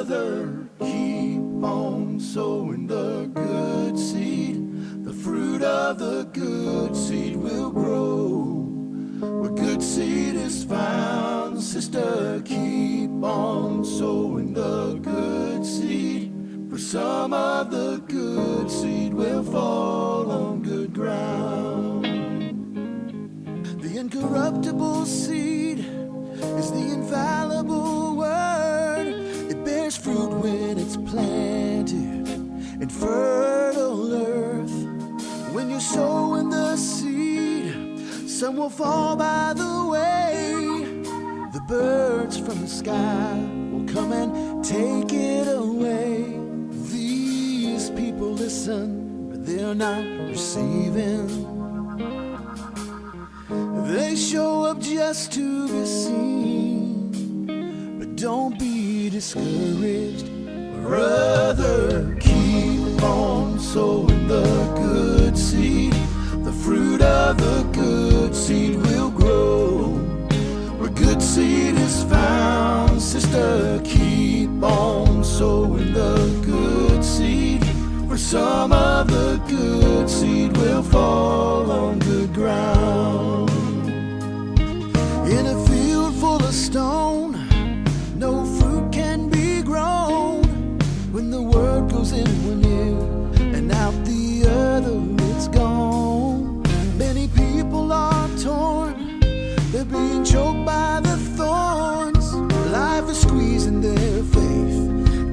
Brother, keep on sowing the good seed. The fruit of the good seed will grow. Where good seed is found, sister, keep on sowing the good seed. For some of the good seed will fall on good ground. The incorruptible seed is the infallible word. It bears fruit when it's planted in fertile earth. When you're sowing the seed, some will fall by the way. The birds from the sky will come and take it away. These people listen, but they're not receiving. They show up just to be seen, but don't be discouraged. Brother, keep on sowing the good seed. The fruit of the good seed will grow. Where good seed is found, sister, keep on sowing the good seed. For some of the good seed will fall on good ground. In a field full of stone, no fruit can be grown. When the word goes in one ear and out the other, it's gone. Many people are torn, they're being choked by the thorns. Life is squeezing their faith,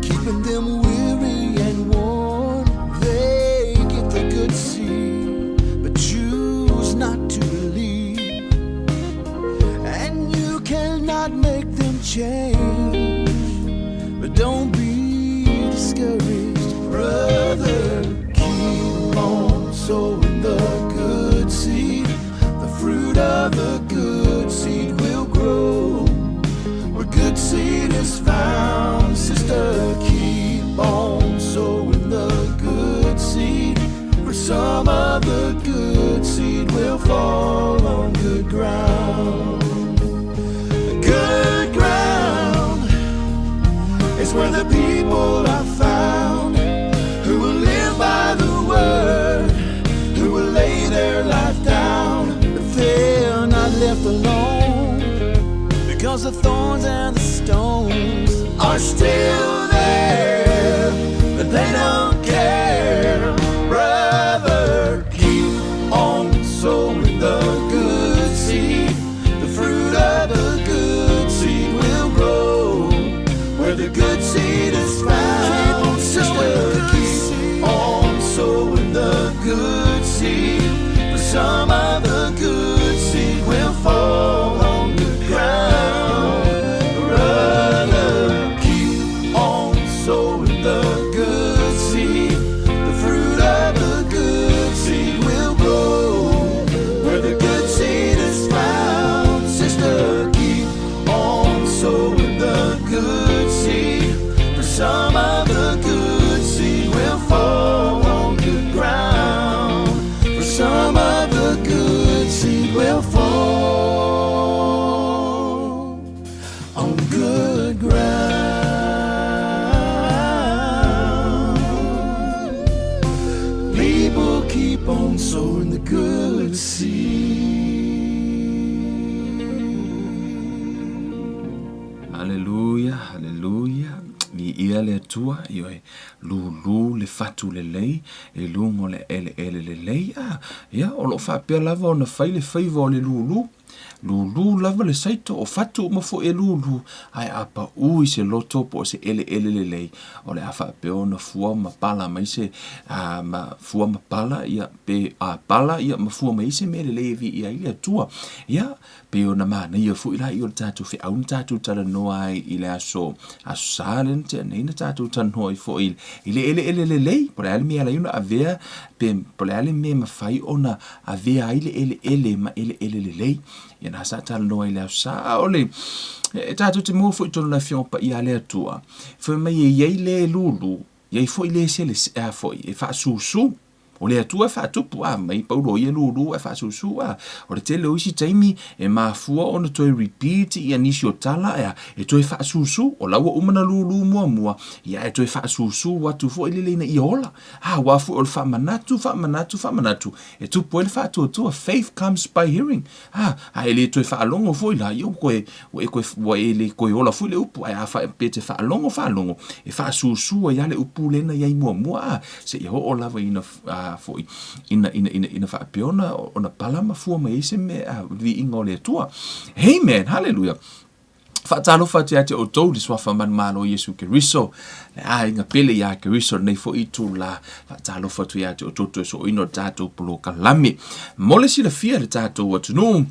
keeping them weary and worn. They get the good seed, but choose not to believe. Cannot make them change, but don't be discouraged. Brother, keep on sowing the good seed. The fruit of the good seed will grow. Where good seed is found, sister, keep on sowing the good seed. For some of the good seed will fall on good ground. Good ground is where the people are found, who will live by the word, who will lay their life down. But they're not left alone, because the thorns and the stones are still there, but they don't care. Brother, keep on sowing the good seed. The fruit of the good seed will grow. Where the good seed is found, sister, keep on sowing the good seed. For some of the good seed will fall on good ground. Brother, keep on sowing the good seed. The fruit of the good seed will grow. Where the good seed is found, sister, keep on sowing the good seed. For some of the good seed will fall on good ground. For some of the good seed will fall on good ground. People keep on sowing the good seed. Hallelujah, hallelujah. Ni ia le tua io e lulu le fatu le lei e lungo le ele le lei ia o lo fa pe lava ona fai le faiva o le lulu lava le saito o fatu mo fo e lulu ai apa ui se loto po se ele le lei o le afa pe ona fua ma pala mai se ma fua ma pala ia pe pala ia ma fua mai se me le levi ia ile tua ia pe ona mana ia fu ila i o tatu fe au tatu tala noai ile aso asalen te nei na tatu tan hoi fo ile ele le lei por ale mi ala una avea pe por ale me ma fai ona avea ele ma ele le lei ia na sa tala noai ile asa ole tatu te mo fo tonu na fion pa ia le tua fo mai ye le lulu ye fo ile se le fo e fa susu o le atua whaatupu mai paulo ia lulu whaasusu o le tele o isi taimi e mafua ona toi repeat ia nisi o tala e toi whaasusu o laua umana lulu mua ia e toi whaasusu watu fo ile leina i ola wafu o le whamanatu e tupu ele whaatuatua faith comes by hearing ele toi whaalongo fo ila iu koe ele koe ola fo ile upu ai a pete whaalongo e whaasusu ia le upu lena iai mua se i ho o lava ina foi ina whaapeona ona palama fua mai ese me vi ingo le tua. Amen, hallelujah. Whaatalofa te ate o tau le swafa manmano Yesu Keriso. Le inga pele ia Keriso nei fo i tu la whaatalofa tu ate o toto so ino tatou polo kalame. Mole si la fia le tatou atunu.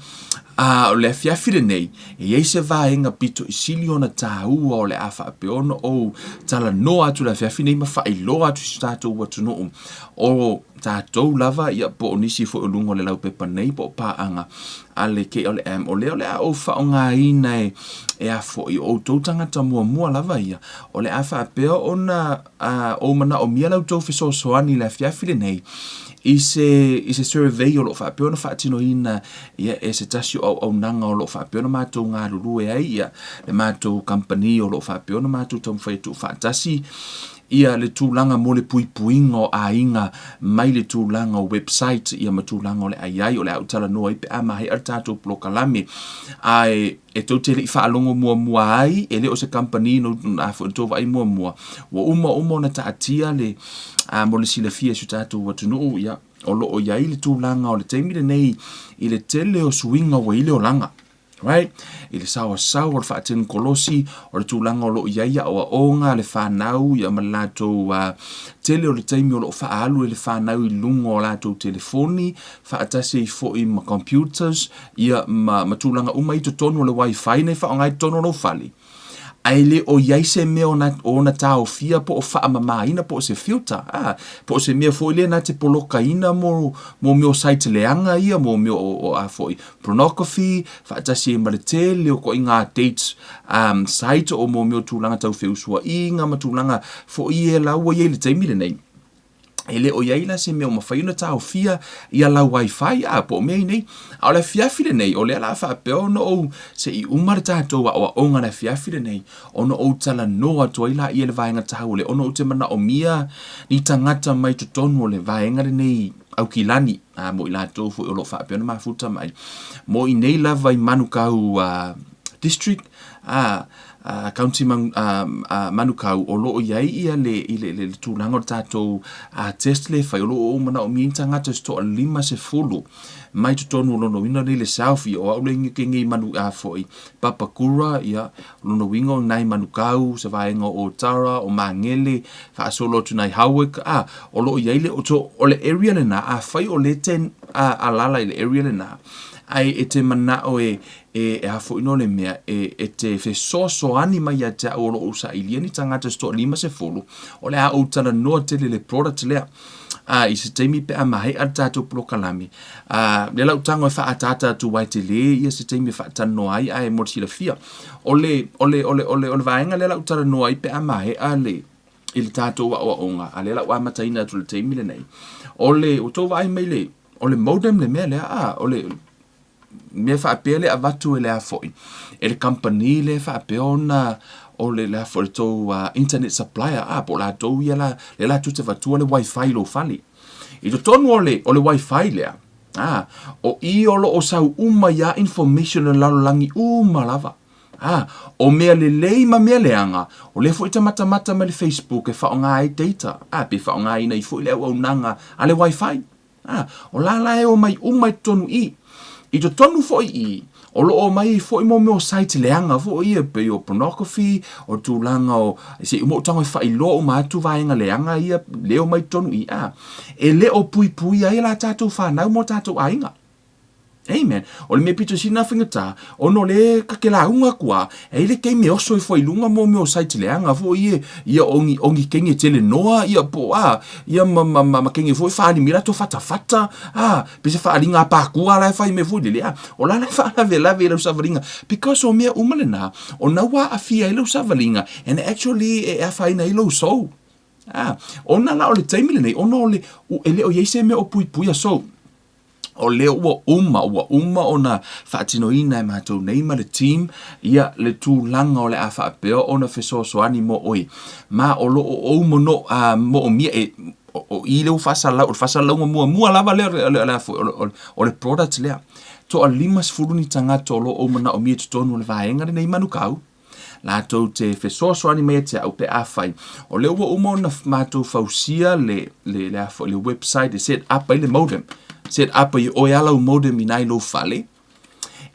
O le afiafile nei, e eise vaenga pito i sili ona tāua o le awha apeona o tala noa atu le afiafi nei ma whaeloa atu si tātou watunu o tātou lava ia po o nisi fo o lungo le lau pepa nei po paanga a le KLM o leo le a o wha o ngā ina e a fo i o tautangata mua lava ia o le awha apeo ona o mana o mia lau tau fiso soani le afiafile nei I se survey o lo whapeona whaatino ina ia e se tasi au nanga o lo whapeona mātou ngā ruru e ai ia le mātou company o lo whapeona mātou tau whaitu whaatasi ia le tūlanga mo le puipuinga o ainga mai le tūlanga o website ia ma tūlanga o le aiai o le autala noa i pe amahe ar tātou plokalame ai e tau te li whaalongo mua ai e le o se company no a tō vai mua wa uma na taatia le mo le silafia su tātou watunu ia o lo o iai le tūlanga o le teimile nei i le tele o suinga wa ile o langa right i le sawa o le whaatenu kolosi o le tūlanga o lo iai o onga le whanau ia ma lato tele o le teimi o lo whaalu e le whanau i lungo o lato telefoni whaatase i fo i ma computers ia ma tūlanga umai to tonu o le wifi nei whaongai tono no whali ai le o iai se mea ona tau fia po o wha mamaina po o se filter po o se mea fo ile na te poloka ina mo meo site leanga ia mo meo o a foi pornography whaatasi e maletele o ko i ngā dates site o mo meo tūlanga tau whiusua i ngā matūlanga fo i e lau o iei le taimile nei ele o iai la se mea o mawhaina tau fia ia la wifi po o mea nei a le fiafile nei o le ala whapeo no o se i umare tātou o onga le fiafile nei ono o tala noa toa ila i le vaenga tau le ono o te mana o mia ni tangata mai to tonu o le vaenga le nei au ki lani mo i la tō fu o lo whapeo na mafuta mai mo i nei lava i manukau district county manukau o loo iai ia le tūlanga o tātou test le whai o loo o mana o mienta ngata sto a 5 mai tu tonu lono wina le selfie o au le ngi manu foi papakura ia lono wingo nai manukau se vaenga o tara o mangele fa solo tu nai hawek o loo iai le o le area le na whai o le ten alala i le area le na ai e te mana o e hafo ino le mea e te fe so ani mai a te o lo usa ilia ni tangata sto 5 o le a o tana noa tele le product lea i se teimi pe amahe a tātou plokalami le lau tango e wha atata tu wai te le ia se teimi wha tano ai ai morsi la fia o le vaenga le lau tana noa ai pe amahe a le i le tātou wa onga a le lau amataina tu le teimi le nei o tō vai mai le o le modem le mea lea o le me fa apele a vatu ele a foi ele company le fa apeona o le la for to internet supplier po la to ia le la tu te vatu le wifi lo fali i to tonu o le wifi le o i o sau ya information la langi lava o mea le lei ma mea leanga o le foi te mata ma le Facebook e fa nga ai data pe fa nga ina i foi le o nanga ale wifi o la e o mai tonu I to tonu foi i o lo o mai foi mo meo site leanga foi e pe o pornography o tūlanga o se mo tango fa i lo o matu vaenga leanga ia leo mai tonu i e le o pui ai la tātou whanau mo tātou ainga Amen. O le me pito sina whingata, o no le kakela unga kua, e le kei me oso i foi lunga mo me o saiti leanga, fo ia ongi kenge tele noa, ia po ia ma kenge foi whaani mira to fata, pese whaali ngā pākua lai whai me foi lelea, o la whaala lave lau savalinga, because o mea umalena, o naua a fia i lau savalinga, and actually e a whaina i lau sou. Ona la o le taimi le nei, ona o le, ele o yeise me o pui so, o le ua uma ona whaatinoina e mātou nei ma le team, ia le tūlanga o le a whaapeo ona fesoasoani mo oi. Ma o lo o mono mo o mia o i leo whasalau mua lava leo o le product lea. To a limas furuni tangata o lo o mana o mia tutonu le vaenga nei manukau. La tau te fesoasoani mea te au pe a whai. O leo ua uma ona mātou fausia le website e set up ai le modem. Set up i o ala modem i nai lo fale.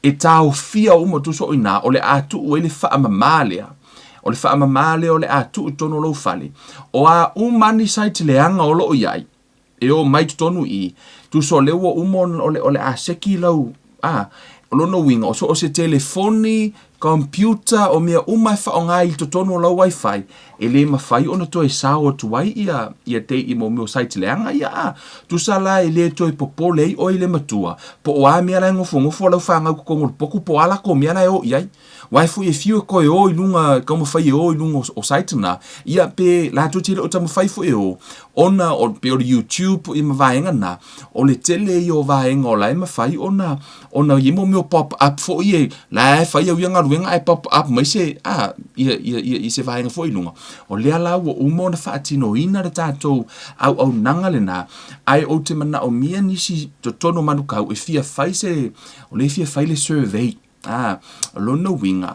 E tau fia uma tu so ina o le atu o le wha mamalea. O le wha mamalea o le atu tono lo fale. O a umani sai te leanga o lo iai. E o mai tonu i. Tu so lewa uma o le a seki lau. O lono winga. O se telefoni, computer, o mea umai wha o ngai to tono lau wifi. E le mawhai ona to e sao tu wai ia te i mo meo sai te leanga ia tu sa la e le to e popo lei o i le matua po o a mea la ngofo lau whanga kukongo poku po ala ko mea la o iai wai fu e fiu ko e o i lunga ka mawhai e o i lunga o site na ia pe la tu tira o ta mawhai fu e o ona o pe o YouTube i mawaenga na o le tele i o vaenga o la e mawhai ona i mo meo pop up fo i e la e whai au ianga ruenga e pop up mai se i se vaenga fo i lunga o lea la ua uma ona whaatino ina re tātou au nanga le nā. Ai o te mana o mia nisi to tono manukau e fia whai se, o le fia whai le survey. Lona winga.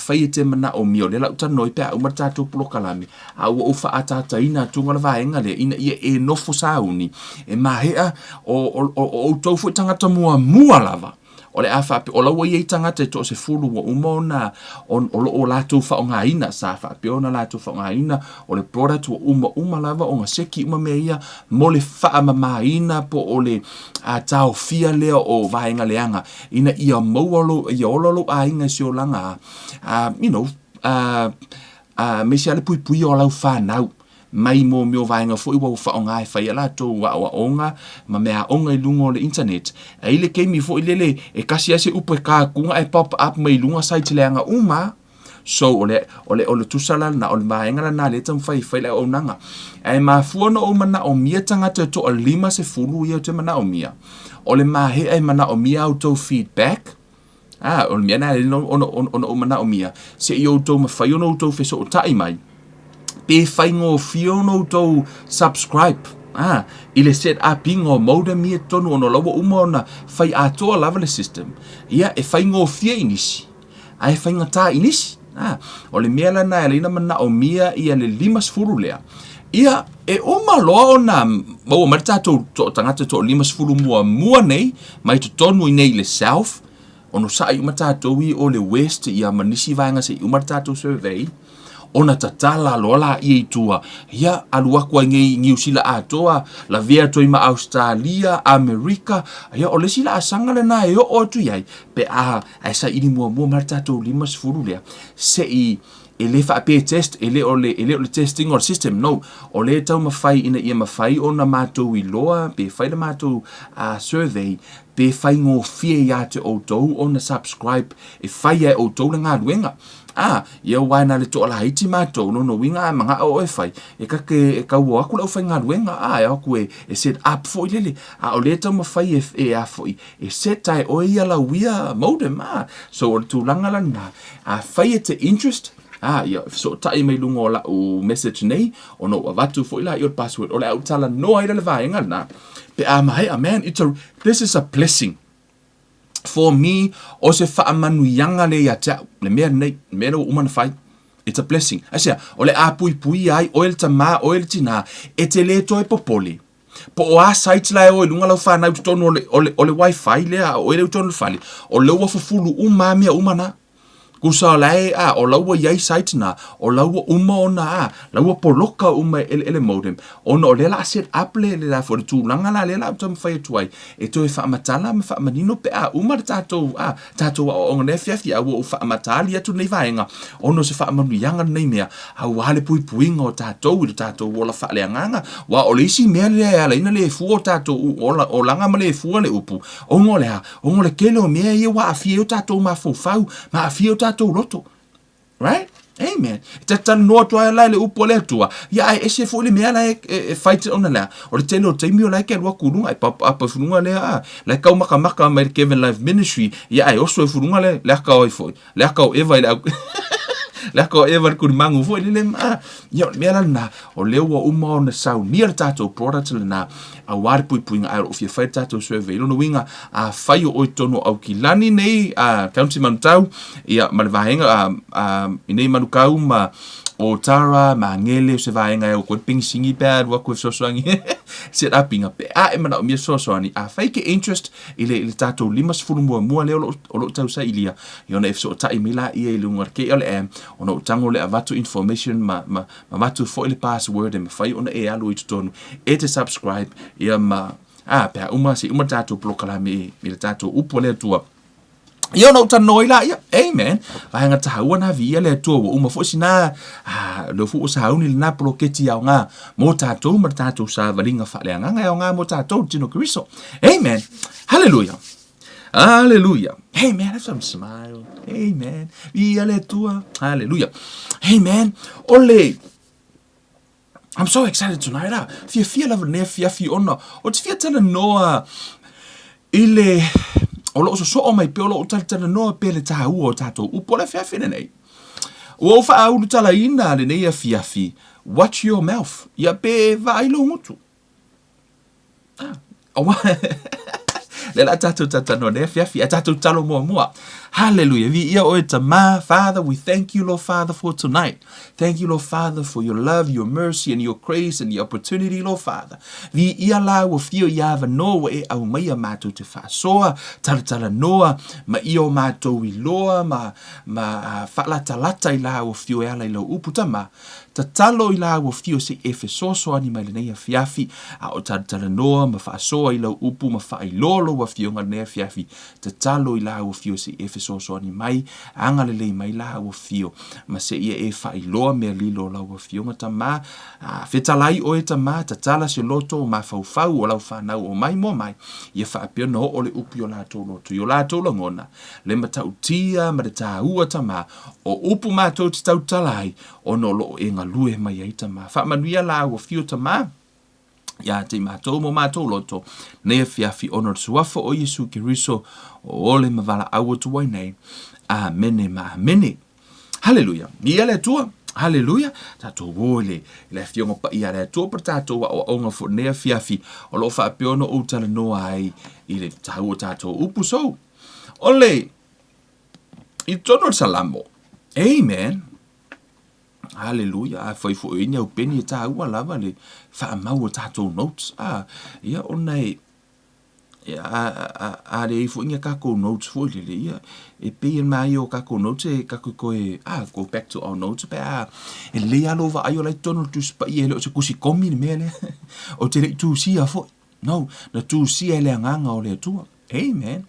Whai e te mana o mia o le lau tanoi pēr umar tātou pulokalami. Ua uwha a tāta ina tunga la vaenga le ina ia e nofo sauni. E mahea o taufu e tangata mua lava. O le awhape, o laua iei tangata e to se furu wa umona o lātou whaonga ina sa whape o na lātou whaonga ina o le product wa uma lava o ngā seki uma mea ia mo le whaamama ina po o le tau fia lea o vaenga leanga ina ia maualo, ia ololo a inga si o langa me se ale pui o lau whanau mai mo meo vaenga fo i wa whaonga e whai ala tō wa onga ma mea onga i lunga o le internet. E ile keimi fo i lele e kasi ase upo e kākunga e pop up mai lunga site leanga uma. So ole tusala na ole vaenga na le tam whai le o nanga. E ma fuona o mana o mia tangata to o lima se fulu i o te mana o mia. Ole mahe e mana o mia au tō feedback. Ole mia na ono o mana o mia. Se i o tō ma whai ono o tō feso o tai mai. Pe whaingo fiono tau subscribe. I le set up ingo modem mia tonu ono lawa uma ona whai atoa lava le system. Ia e whaingo fia inisi. E whainga tā inisi. O le mea lana e leina mana o mia ia le limas furu lea. Ia e uma loa ona maua marita to tangata to limas furu mua nei mai to tonu i nei le south. Ono sa i umata to i o le west ia manisi vaenga se i umata to survey. Ona tatala lola i tua ia alua kwa ngi New Zealand atoa la via to ma Australia America ia o le sila asanga le na e o tu iai pe sa ini mua marta to limas furulea se i ele fa pe test ele o le testing or system no o le tau mawhai ina ia mawhai ona mātou i loa pe whai le mātou survey pe whai ngō fia ia te o tau ona subscribe e whai e o tau le ngā ruenga ia waina le to ala haiti mātou no winga manga o e whai e kake e kau aku lau whai ngā ruenga e aku e set up fo i lele o le tau mawhai e a fo e set tai o ia la wia modem so o tu langa lana whai e te interest ia so tai mai lunga o la o message nei o no watu fo ila i o password o le au tala no ai le vaenga na pe mai man this is a blessing for me o se whaamanu yanga le ia te le mea nei mea o umana whai it's a blessing asia o le a pui ai o el tama o el tina e te le toi popoli po o a site la o lunga lau whanau tonu o le wifi lea o ele tonu whali o leua fufulu umamia umana kusa lai o laua iai site na o laua uma ona laua poloka uma ele modem ona o le la set up le la for tu langa la le la tam fai tuai e to e fa matala ma fa manino pe uma tato o ngone fiafi o fa matali atu nei vaenga ono se fa manu yanga nei mea wale pui ngo tato o la fa le nganga wa o le si me le ina le fu tato o langa ma le fu le upu o ngole kelo me ia wa afio tato ma fu fau ma afio tato roto right Amen. Tata no toa la le upo le tua. Ya ai ese fo le mea la fight ona la. O le tele o taimi o la ke lua kurunga ai papa fununga le a. La kau maka mai Kevin Life Ministry. Ya ai oso fununga le ka oi foi. Le ka o eva le la ko e var kun mangu fo le ma yo me la na o le wa uma ona sau near tato product le na a war pui pui nga o fia fa tato survey no winga a fai o tono au kilani nei a county mantau ia malvahenga nei manukau ma o tara mangele se vaenga o ko ping singi pad wa ko so soangi set up pinga pe e mana o mi so soani a fake interest ile tato limas fulu mo le o lo tau sa ilia yona if so ta imila ia ile ngar KLM ono tango le avatu information ma matu fo ile password e fai ona e alu i tonu e te subscribe ia ma pe uma si uma tato blokala me tato upole tua Yo no ta noi la ya amen vai nga ta wana vi le to uma fo sina lo fu sa uni na proketi ya nga mo ta to ma ta to sa valinga fa le nga mo ta to tino kristo amen hallelujah hallelujah amen have some smile amen vi le tua hallelujah amen ole I'm so excited tonight fia love ne fia ona o fia tana noa ile o lo so o mai pe o lo tala no pe le tahu o tato upo le fiafi nei o fa au tala ina le nei fiafi watch your mouth ya pe vai lo mutu le la tato no ne fiafi tato talo mo hallelujah vi ia o tama Father we thank you Lord Father for tonight thank you Lord Father for your love your mercy and your grace and the opportunity Lord Father vi ia la o fio ia va no e au mai mato te fa soa tala noa ma io mato i loa ma fa la talata i la o fio ala i lo uputama tatalo i la o fio se efesoso ani mai nei fiafi a o tala noa ma fa soa i lo upu ma fa i lolo wa fio ngai fiafi tatalo i la o fio se efesoso ani mai anga le mai la o fio ma se ia e fa i loa me lilo la o fio ngata ma fetalai o eta ma tatala se loto ma fa o la fa na o mai mo mai ia fa pe no o le upu o la to loto yo la to ngona le mata utia ma ta ua tama o upu ma to tau talai o no lo e ngalue mai ai tama fa manuia la o fio tama ya te mato mo mato loto ne fiafi honor suafo o Yesu Kiriso o ole mavala au tu wai nei amen ma amen hallelujah miele tua hallelujah tato wole le fiongo pa ia le to per tato o onga fo ne fiafi o lo fa piono o tala no ai ile tato upu so ole i tono salamo amen hallelujah foi fo inya o peni ta ua lava le fa mau tato notes ia onai a le fo inya kako notes fo le ia e pe mai o kako notes e kako ko go back to our notes pa e le alo va ayo le tono tu spa ie le se kusi komi mele o te tu sia fo no na tu sia le nganga o le tu amen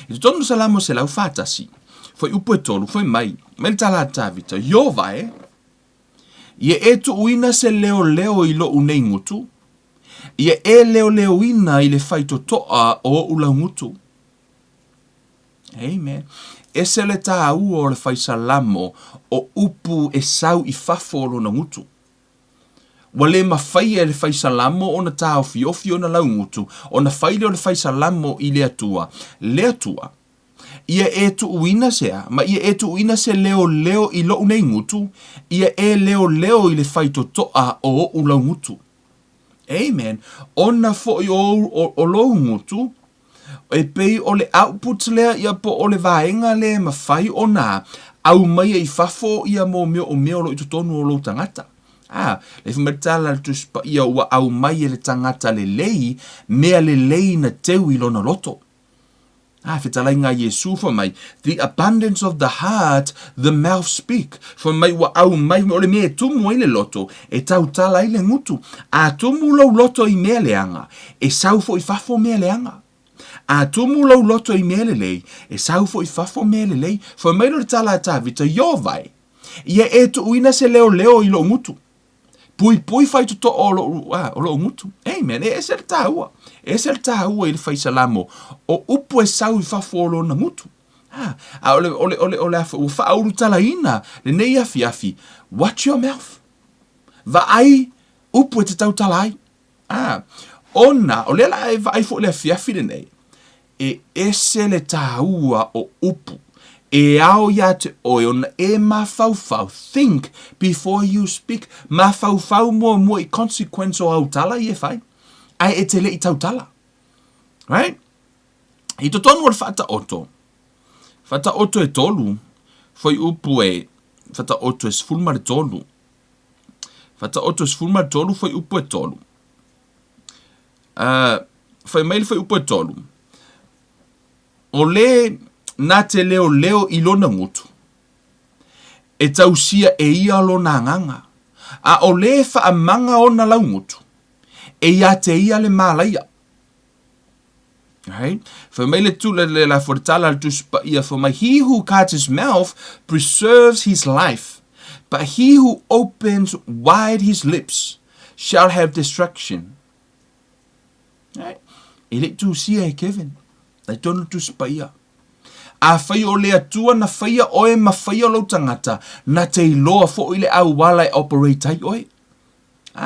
e tono salamo se la fatasi foi upo tolu foi mai mel tala tavita yo vai Ia e tu uina se leo i lo unei ngutu. Ia e leo ina i le whaito toa o ula ngutu. Amen. E se le tā ua o le whaisalamo o upu e sau i whafolo na ngutu. Wale ma whai e le whaisalamo o na tā o fiofio na lau ngutu. O na whai leo le whaisalamo i le atua. Le atua. Ia e tu uina sea, ma ia e tu uina se leo i lo nei ngutu, ia e leo i le whaito toa o ula ngutu. Amen. Ona fo i o lo ngutu, e pei o le output lea ia po o le vaenga le ma whai o nā, au mai i fafo ia mo meo o meo lo i tutonu o lo tangata. Le whamatala le tuspa ia ua au mai e le tangata le lei, mea le lei na teu i lona loto. Fetalainga Yesu for mai. The abundance of the heart, the mouth speak. For mai wa au mai ole me tumu ile loto. E tau tala ile ngutu. A tumu lau loto I mea leanga. E sau fo I fafo mea leanga. A tumu lau loto I mea lelei. E sau fo I fafo mea lelei. For mai lo tala ta vita yo vai. Ia e tu uina se leo I lo ngutu. Pui fai to o lo ngutu. Amen. E se taua. E se taua I le fai salamo. O upu e sau I fafolo na ngutu. Ole o whaauru talaina, le nei afi, watch your mouth. Va ai, upu e te tau talai. Ona, o le la e va ai fo le afi le nei. E ese le tāua o upu. E ao ia te oe, ona e mawhauwhau. Think before you speak. Mawhauwhau mua I consequence o au tala I e whai. Ai e te le I tau tala. Right? I to tonu al whata oto. Whata oto e tolu. Foi upu e whata oto e sfulma le tolu. Whata oto e sfulma le tolu foi upu e tolu. Foi mail foi upu e tolu. O le na te leo I lona ngutu. E tausia e ia lona nganga. A o le whaamanga o na lau ngutu. E ia te ia le malaia. Right? For me le tu le la fortala le tuspa ia for my he who guards his mouth preserves his life, but he who opens wide his lips shall have destruction. Right? Ele tu sia e Kevin. They don't tuspa ia. A whai o le atua na whaia oe ma whaia lo tangata na te iloa fo ile au wala e operate ai oe.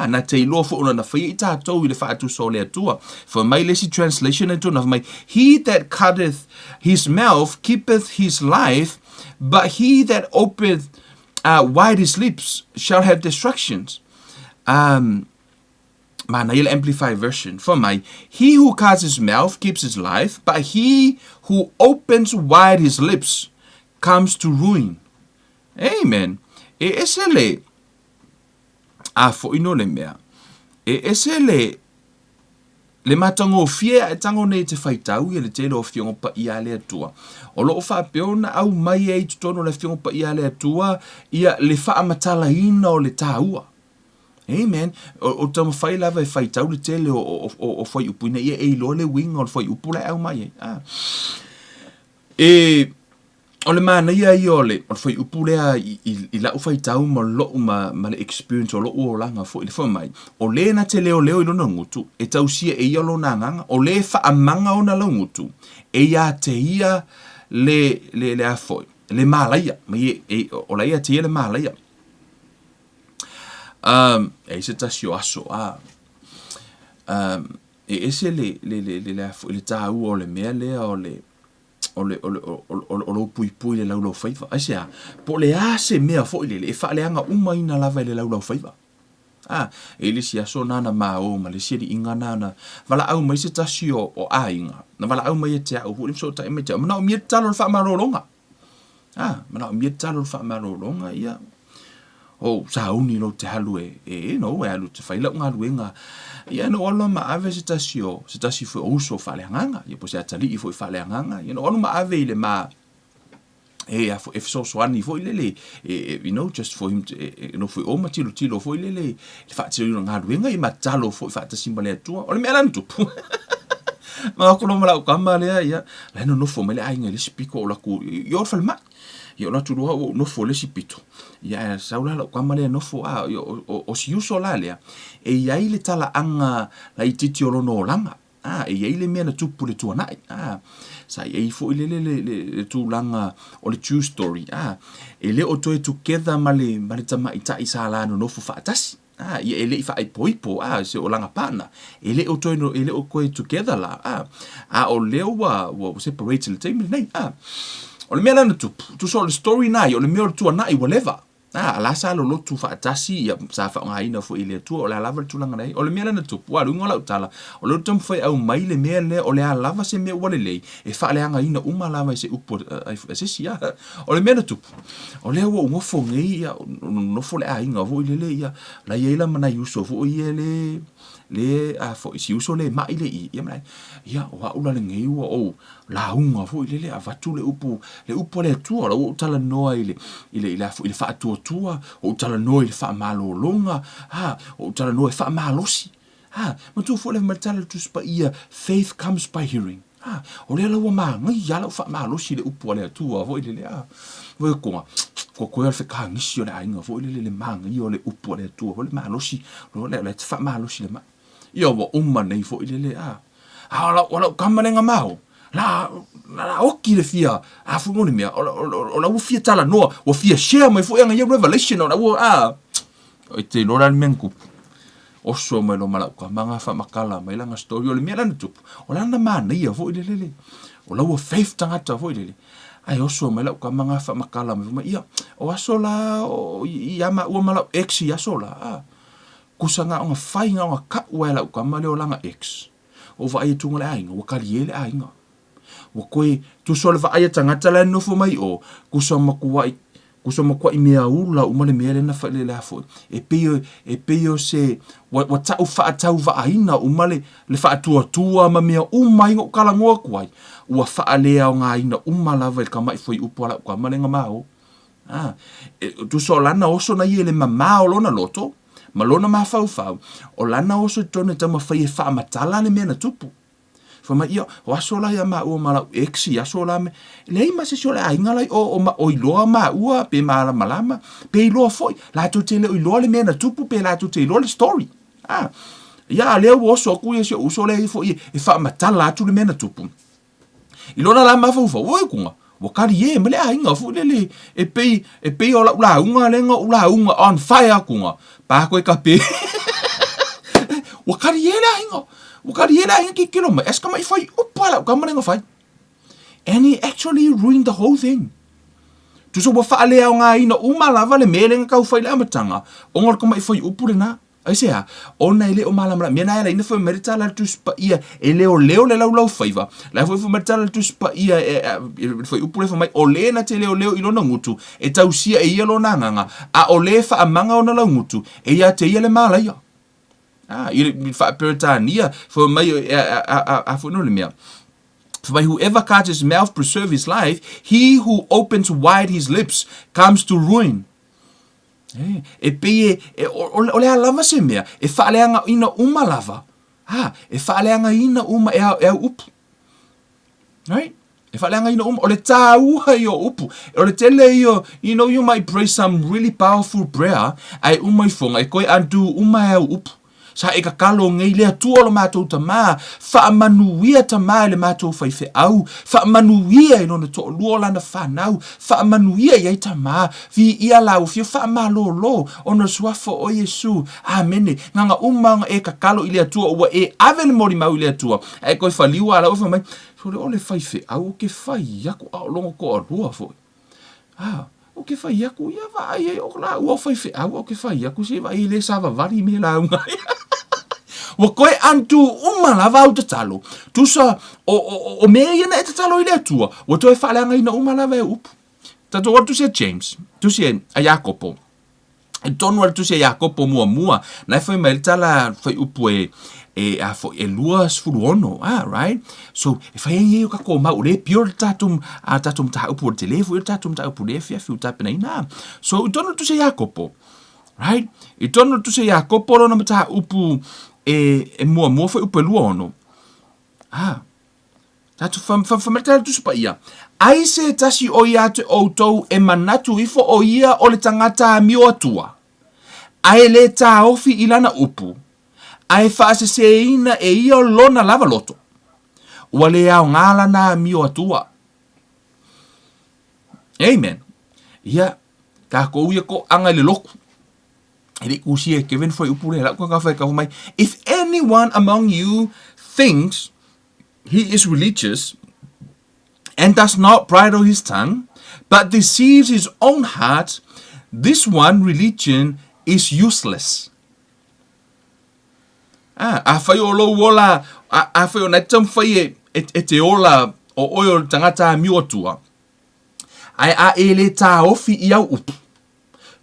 Na te iloa fo una na whaia I tātou I le whaatu so le atua. For my lesi translation and of my he that cutteth his mouth keepeth his life, but he that openeth wide his lips shall have destructions. Man, I'll amplify version. For my, he who guards his mouth keeps his life, but he who opens wide his lips comes to ruin. Amen. E ese le, fo ino le mea. E ese le matango fia e tango nei te whaitau I le te lo fiongo pa ia le atua. O loo wha peona au mai e tutono le fiongo pa ia le atua, ia le wha matala ina o le tāua. Amen. O tama whai lava e whaitau le tele o whai upu ina ia e lo le winga o whai upu le au mai e. O le mana ia I ole, o whai upu lea I lau whaitau ma loo ma le experience o loo o langa fo I le whamai. O le na te leo I lona ngutu, e tau sia e ia lona nganga, o le whaamanga o na lau ngutu, e ia te ia le afoi, le malaia, o la ia te ia le malaia. E se tasio aso e ese le tāu o le mea lea o lo pui le lau whaiva. Aise po le ase mea fo le e whaaleanga umaina lava le lau whaiva. E le si aso nana mao ma le siri inga nana wala au mai se tasio o ainga. Na wala au mai te au huli so ta e me te. Mana o mia talo le whaamarolonga. Mana o mia talo le whaamarolonga ia. O sauni lo te halu no e halu te whaila ngā luenga. Ia no olo ma ave se tasi fo uso whaleanganga. Ia po se atali I fo I whaleanganga. Ia no olo ma ave ile ma fo so swani fo ile you know, just for him to no fo o matilo fo ile le whaatilo ngā luenga I matalo fo I whaatasimba le atua. Ole mea lana tupu. Ma kono mala o kama lea ia. La no fo mele ainga le spiko o laku. Ia o whalma. Ia o natu roa o nofo le sipito. Ia saula la kama le nofo o si uso la lea. E iai le tala anga la I titi o lono o langa. E iai le mea na tupu le tua nai. Sa iai fo I le tu langa o le true story. E le o toe together ma le tama I tai sa la no nofo whaatasi. Ia e le I whaai poipo. Se o langa pana. E le o toe no, e le o koe together la. O leo wa separate le teime nei. O le mea lana tupu, tu so le story nai, o le mea o le tua nai, whatever. Ala sa lo lotu whaatasi, ia sa whaonga fo I le tua, o le alava le tulanga nei. O le mea lana tupu, runga lau tala. O le tamu whai au mai le mea le, o le alava se mea wale lei, e whaaleanga ina umalava se upo, sisi ia. O le mea lana tupu, o le awa ngofo ngei, ia, nofo le a inga vo I le ia, la iaila mana yuso vo I le fo isi uso le mai le ia mai ia o aula le ngei o la unga fo ile avatu le upu le tua o tala noa ile fo ile fa tua o tala noa ile fa malo longa o tala noa fa malosi ma tu fo le matala tu spa ia faith comes by hearing o le lawa ma ngai ya la fa malosi le upu le tua fo ile vo ko al fe ka ngisi o le ainga fo ile le manga I o le upu le tua fo le malosi le fa malosi le ma ia wa umma nei fo ile wala kamalenga mau la oki le fia a fungoni mea o la fia tala noa o fia share mai fo yanga ye revelation o la o te lora menku o so mai lo mala ka manga fa makala mai langa story o le mea lana tupu o lana mana ia fo ile o la faith tangata fo ile ai o so mai la ka manga fa makala mai ia o aso la o ia ma o mala ex ia so la kusanga o fai nga o ka wela ka male o langa ex o va ai tunga le ainga o kaliele ainga o koe tu so le va ai tangata la no fo mai o kusama kuai mea ula o male mea na fa le la fo e peo se wa tau fa tau va aina o male le fa tua ma mea o mai o kala ngoa kuai o fa le o nga ina o mala va ka mai foi upo la ka male nga mao tu so lana o so na ile mama o lona loto malona ma fau o lana o so tone tama fai fa matala le mena tupu fa ma ia o asola ia ma o mala exi asola me le ma se sola ainga lai o ma o iloa ma ua pe mala malama pe iloa foi la tu te le iloa le mena tupu pe la tu te iloa le story ia le o so ku ia so so le foi e fa matala tu le mena tupu ilona la ma fau o kunga o kari ye mele ainga fu le e pe o la unga lenga ula unga on fire kunga pa ko ka pe o kari ye la ainga o kari ye la ainga ki kilo ma eska mai fai upala ka marenga fai and he actually ruined the whole thing tu so fa ale nga ina uma lava le melenga ka fai la matanga o ngor ko mai fai upule na ai sea ona ile o mala mala mena ela ina foi merita la tu spa ia ele o leo le lau faiva la foi merita la tu spa ia foi upule foi mai o le na te leo ilo na ngutu e tausia e ia lo na nganga a o le fa amanga ona la ngutu e ia te ia le mala ia ile fa peritania foi mai a foi no le mea for whoever cuts his mouth preserve his life he who opens wide his lips comes to ruin e pe o le lava se mea e faaleanga ina uma lava e faaleanga ina uma e upu right e faaleanga ina uma o le tāua i o upu o le tele i o you might pray some really powerful prayer ai uma i fonga e koe antu uma e upu sa e ka kalo ngai le atua lo mātou tamā whaamanuia tamā le mātou whaife au whaamanuia i nona to lua lana whanau whaamanuia i ai tamā vi ia lau fio whaamalolo ona suafo o Yesu amene nganga umanga e ka kalo i le atua ua e avele mori mau i le atua e koe whaliua ala ufa mai so le o le whaife au ke whai aku au longo ko a rua foi o ke whai aku ia vai e o la ua whaife au o ke whai aku se vai le sava vari me la unga wa koe antu umala au te talo. Tusa o mea ia na e te talo i le atua. Wa toi whaleanga ina umala e upu. Tato watu se James. Tusi a Jacopo. E tonu watu se Jacopo mua. Na foi mai tala foi upu e luas fuluono. Right? So, e whai e o kako mau le pure tatum ta upu o te lefu. Tatum ta upu le fia fiu tapena ina. So, tonu tu se Jacopo. Right? I tonu tu se Jacopo rona mata upu e mua foi upe lua ono. Tatu whametala tu spa ia. Ai se tasi o ia te outou e manatu ifo o ia o le tangata mio atua. Ai le tā ofi ilana upu. Ai whaase se ina e ia o lona lava loto. Ua le au ngala na mio atua. Amen. Ia, ka ko ia ko anga le loku. If anyone among you thinks he is religious and does not bridle his tongue, but deceives his own heart, this one religion is useless. Awhai o lo wola, awhai o natam whai e te ola o oio tangata miotua. Ai a ele tā ofi i au upu.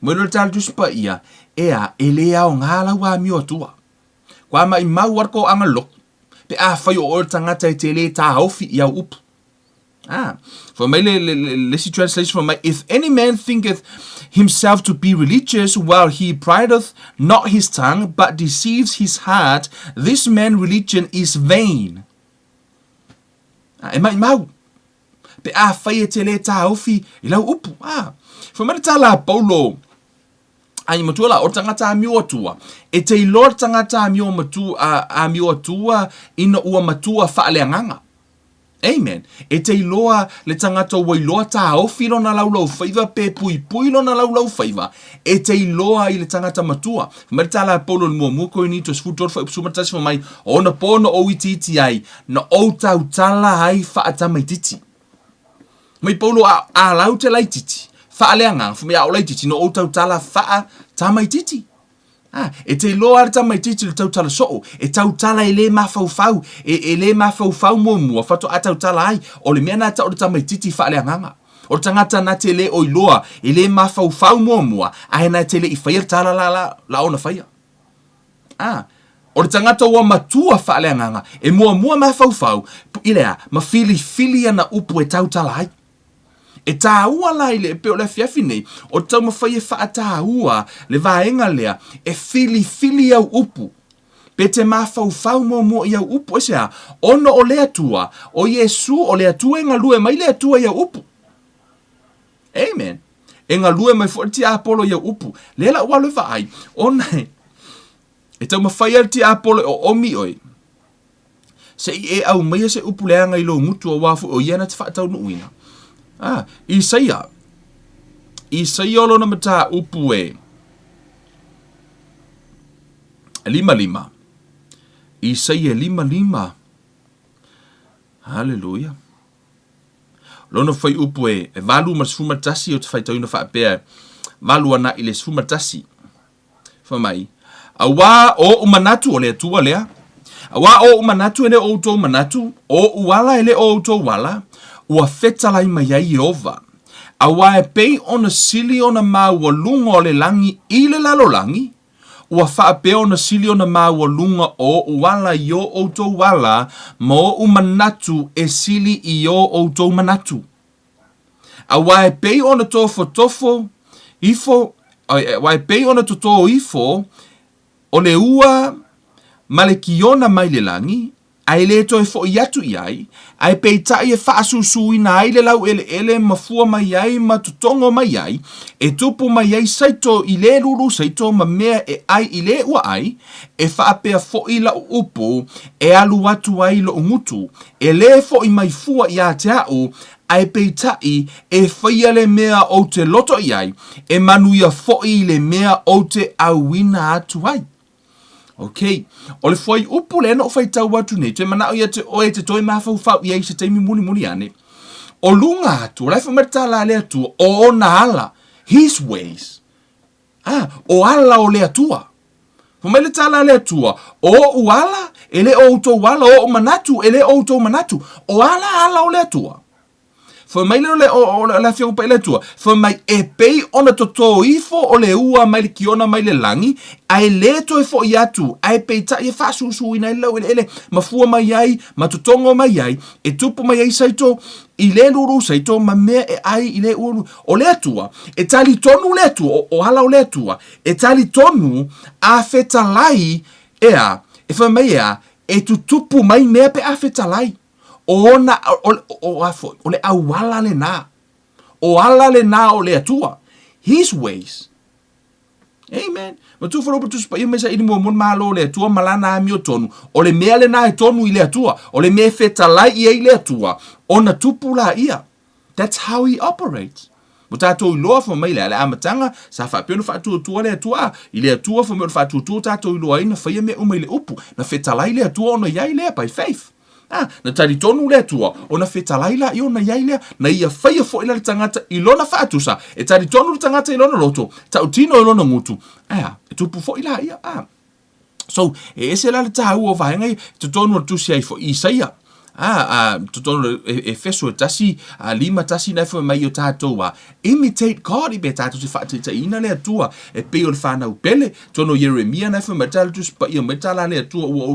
Mwero tāl tuspa ia. Ea ele au ngala wa mio tua. Kwa mai mau warko angalok. Pe whai o tangata te le tā ofi i au upu. For my lessy translation for my, if any man thinketh himself to be religious while he bridleth not his tongue, but deceives his heart, this man religion is vain. E mai mau. Pe whai te le tā ofi i lau upu. For my tala Paulo, ai matua o tangata mio atua. E te ilo tangata mio matua a mio atua ina ua matua whaaleanganga. Amen. E te iloa le tangata wa iloa ta ofi lona laulau whaiva pe pui lona laulau whaiva. E te iloa i le tangata matua. Mari tala polo le mua koe ni to sfutor fa ipsuma tasi fa mai ona pono o iti ai na o tau tala ai whaata mai titi. Mai polo a lau te lai titi. Wha aleanga, fa mea o lai titi no o tau tala whaata mai titi. E te loa ar tamai titi le tau tala soo, e tau tala e le mawhau, e le mawhau mua, whato a tau tala ai, o le mea na tau tamai titi wha le anganga. O tangata na te le oi loa, e le mawhau mua, a na te le i whaia tala la ona whaia. O le tangata ua matua wha le anganga, e mua mawhau, ilea, ma fili ana upu e tau tala ai. E tāua la i le peo le fiafi nei, o tau mawhai e wha tāua le vaenga lea, e fili au upu. Pe te mawhau mo i au upu, e sea, ono o lea tua, o Yesu o lea tua e ngā lue mai lea tua i au upu. Amen. E ngā lue mai fo ti apolo i au upu. Lela ua le vai, onai, e tau mawhai al ti apolo o omi oi. Se i e au mai se upu leanga i lo ngutu o wafu o iena te whaatau nuuina. Isaia lo na mata upu e 5. Isaia 5. Hallelujah. Lona fai upu e valu ma sfuma tasi o te fai tau na whaapea valu ana i le sfuma tasi. Whamai. Awa o umanatu o lea tua lea. Awa o umanatu ele o utou manatu. O uwala ele o utou wala. Ua fetalai mai ai Jehova. Awa e pei ona sili ona maua lunga o le langi i le lalolangi. Ua whaape ona sili ona maua lunga o uwala i o outou wala ma o umanatu e sili i o outou manatu. Awa e pei ona tofo ifo, awa e pei ona toto ifo o le ua ma le kiona mai le langi. Ai le to e fo iatu iai, ai peitai e whaasusu ina ai le lau ele mafua mai ai, ma tutongo mai ai, e tupu mai ai saito i le ruru saito ma mea e ai i le ua ai, e whaapea fo i la upu, e alu atu ai lo ungutu, e le fo i mai fua i a te au, ai peitai e whaia le mea o te loto iai, e manuia fo i le mea o te awina atu ai. Okay. O le foi upu le no fai tau watu nei, te mana ia te oe te toi mawhau iai se teimi muni ane. O lunga atu, lai whamerta la le atu, o ona ala, his ways. O ala o le atua. Whamele tala le atua, o uala, ele o uto wala, o manatu, ele o uto manatu, o ala o le atua. Foi mai le la fiong pa le tua. Foi mai e pei ona toto ifo o le ua mai le kiona mai le langi. Ai le to e fo i atu. Ai pei ta e fasusu ina ele mafua mai ai, matutongo mai ai. E tupu mai ai saito i le luru saito ma mea e ai i le uru. O le atua, e tali tonu le atua, o hala o le atua. E tali tonu a fetalai ea. E foi mai ea, e tutupu mai mea pe a fetalai. O le awala le na. O ala le na o le atua. His ways. Amen. Ma tu faro tu spa mesa ini mo malo le atua malana ami o tonu. O le mea le na e tonu i le atua. O le mea fetalai i le atua. O na tupula ia. That's how he operates. Mo tatou i loa fa mai le amatanga sa fa peno fa tu le atua. I le atua fa me fa tu tatou i loa ina fa ia me umai le upu. Na fetalai le atua ona ia le by faith. Na tari tonu le tua, o na fetalai la i ona iai lea, na ia whaia fo ila le tangata i lona whaatusa, e tari tonu le tangata i lona loto, tau tino i lona ngutu, e tupu fo ila ia, So, e ese la le tahu o vahengai, te tonu le tusi ai fo Isaia, te tonu e feso e tasi, 5 tasi nai fo mai o tātou imitate God i be tātou se whaatita ina lea tua, e peo le whanau pele, tono Jeremia nai fo matala tusi pa ia matala lea tua ua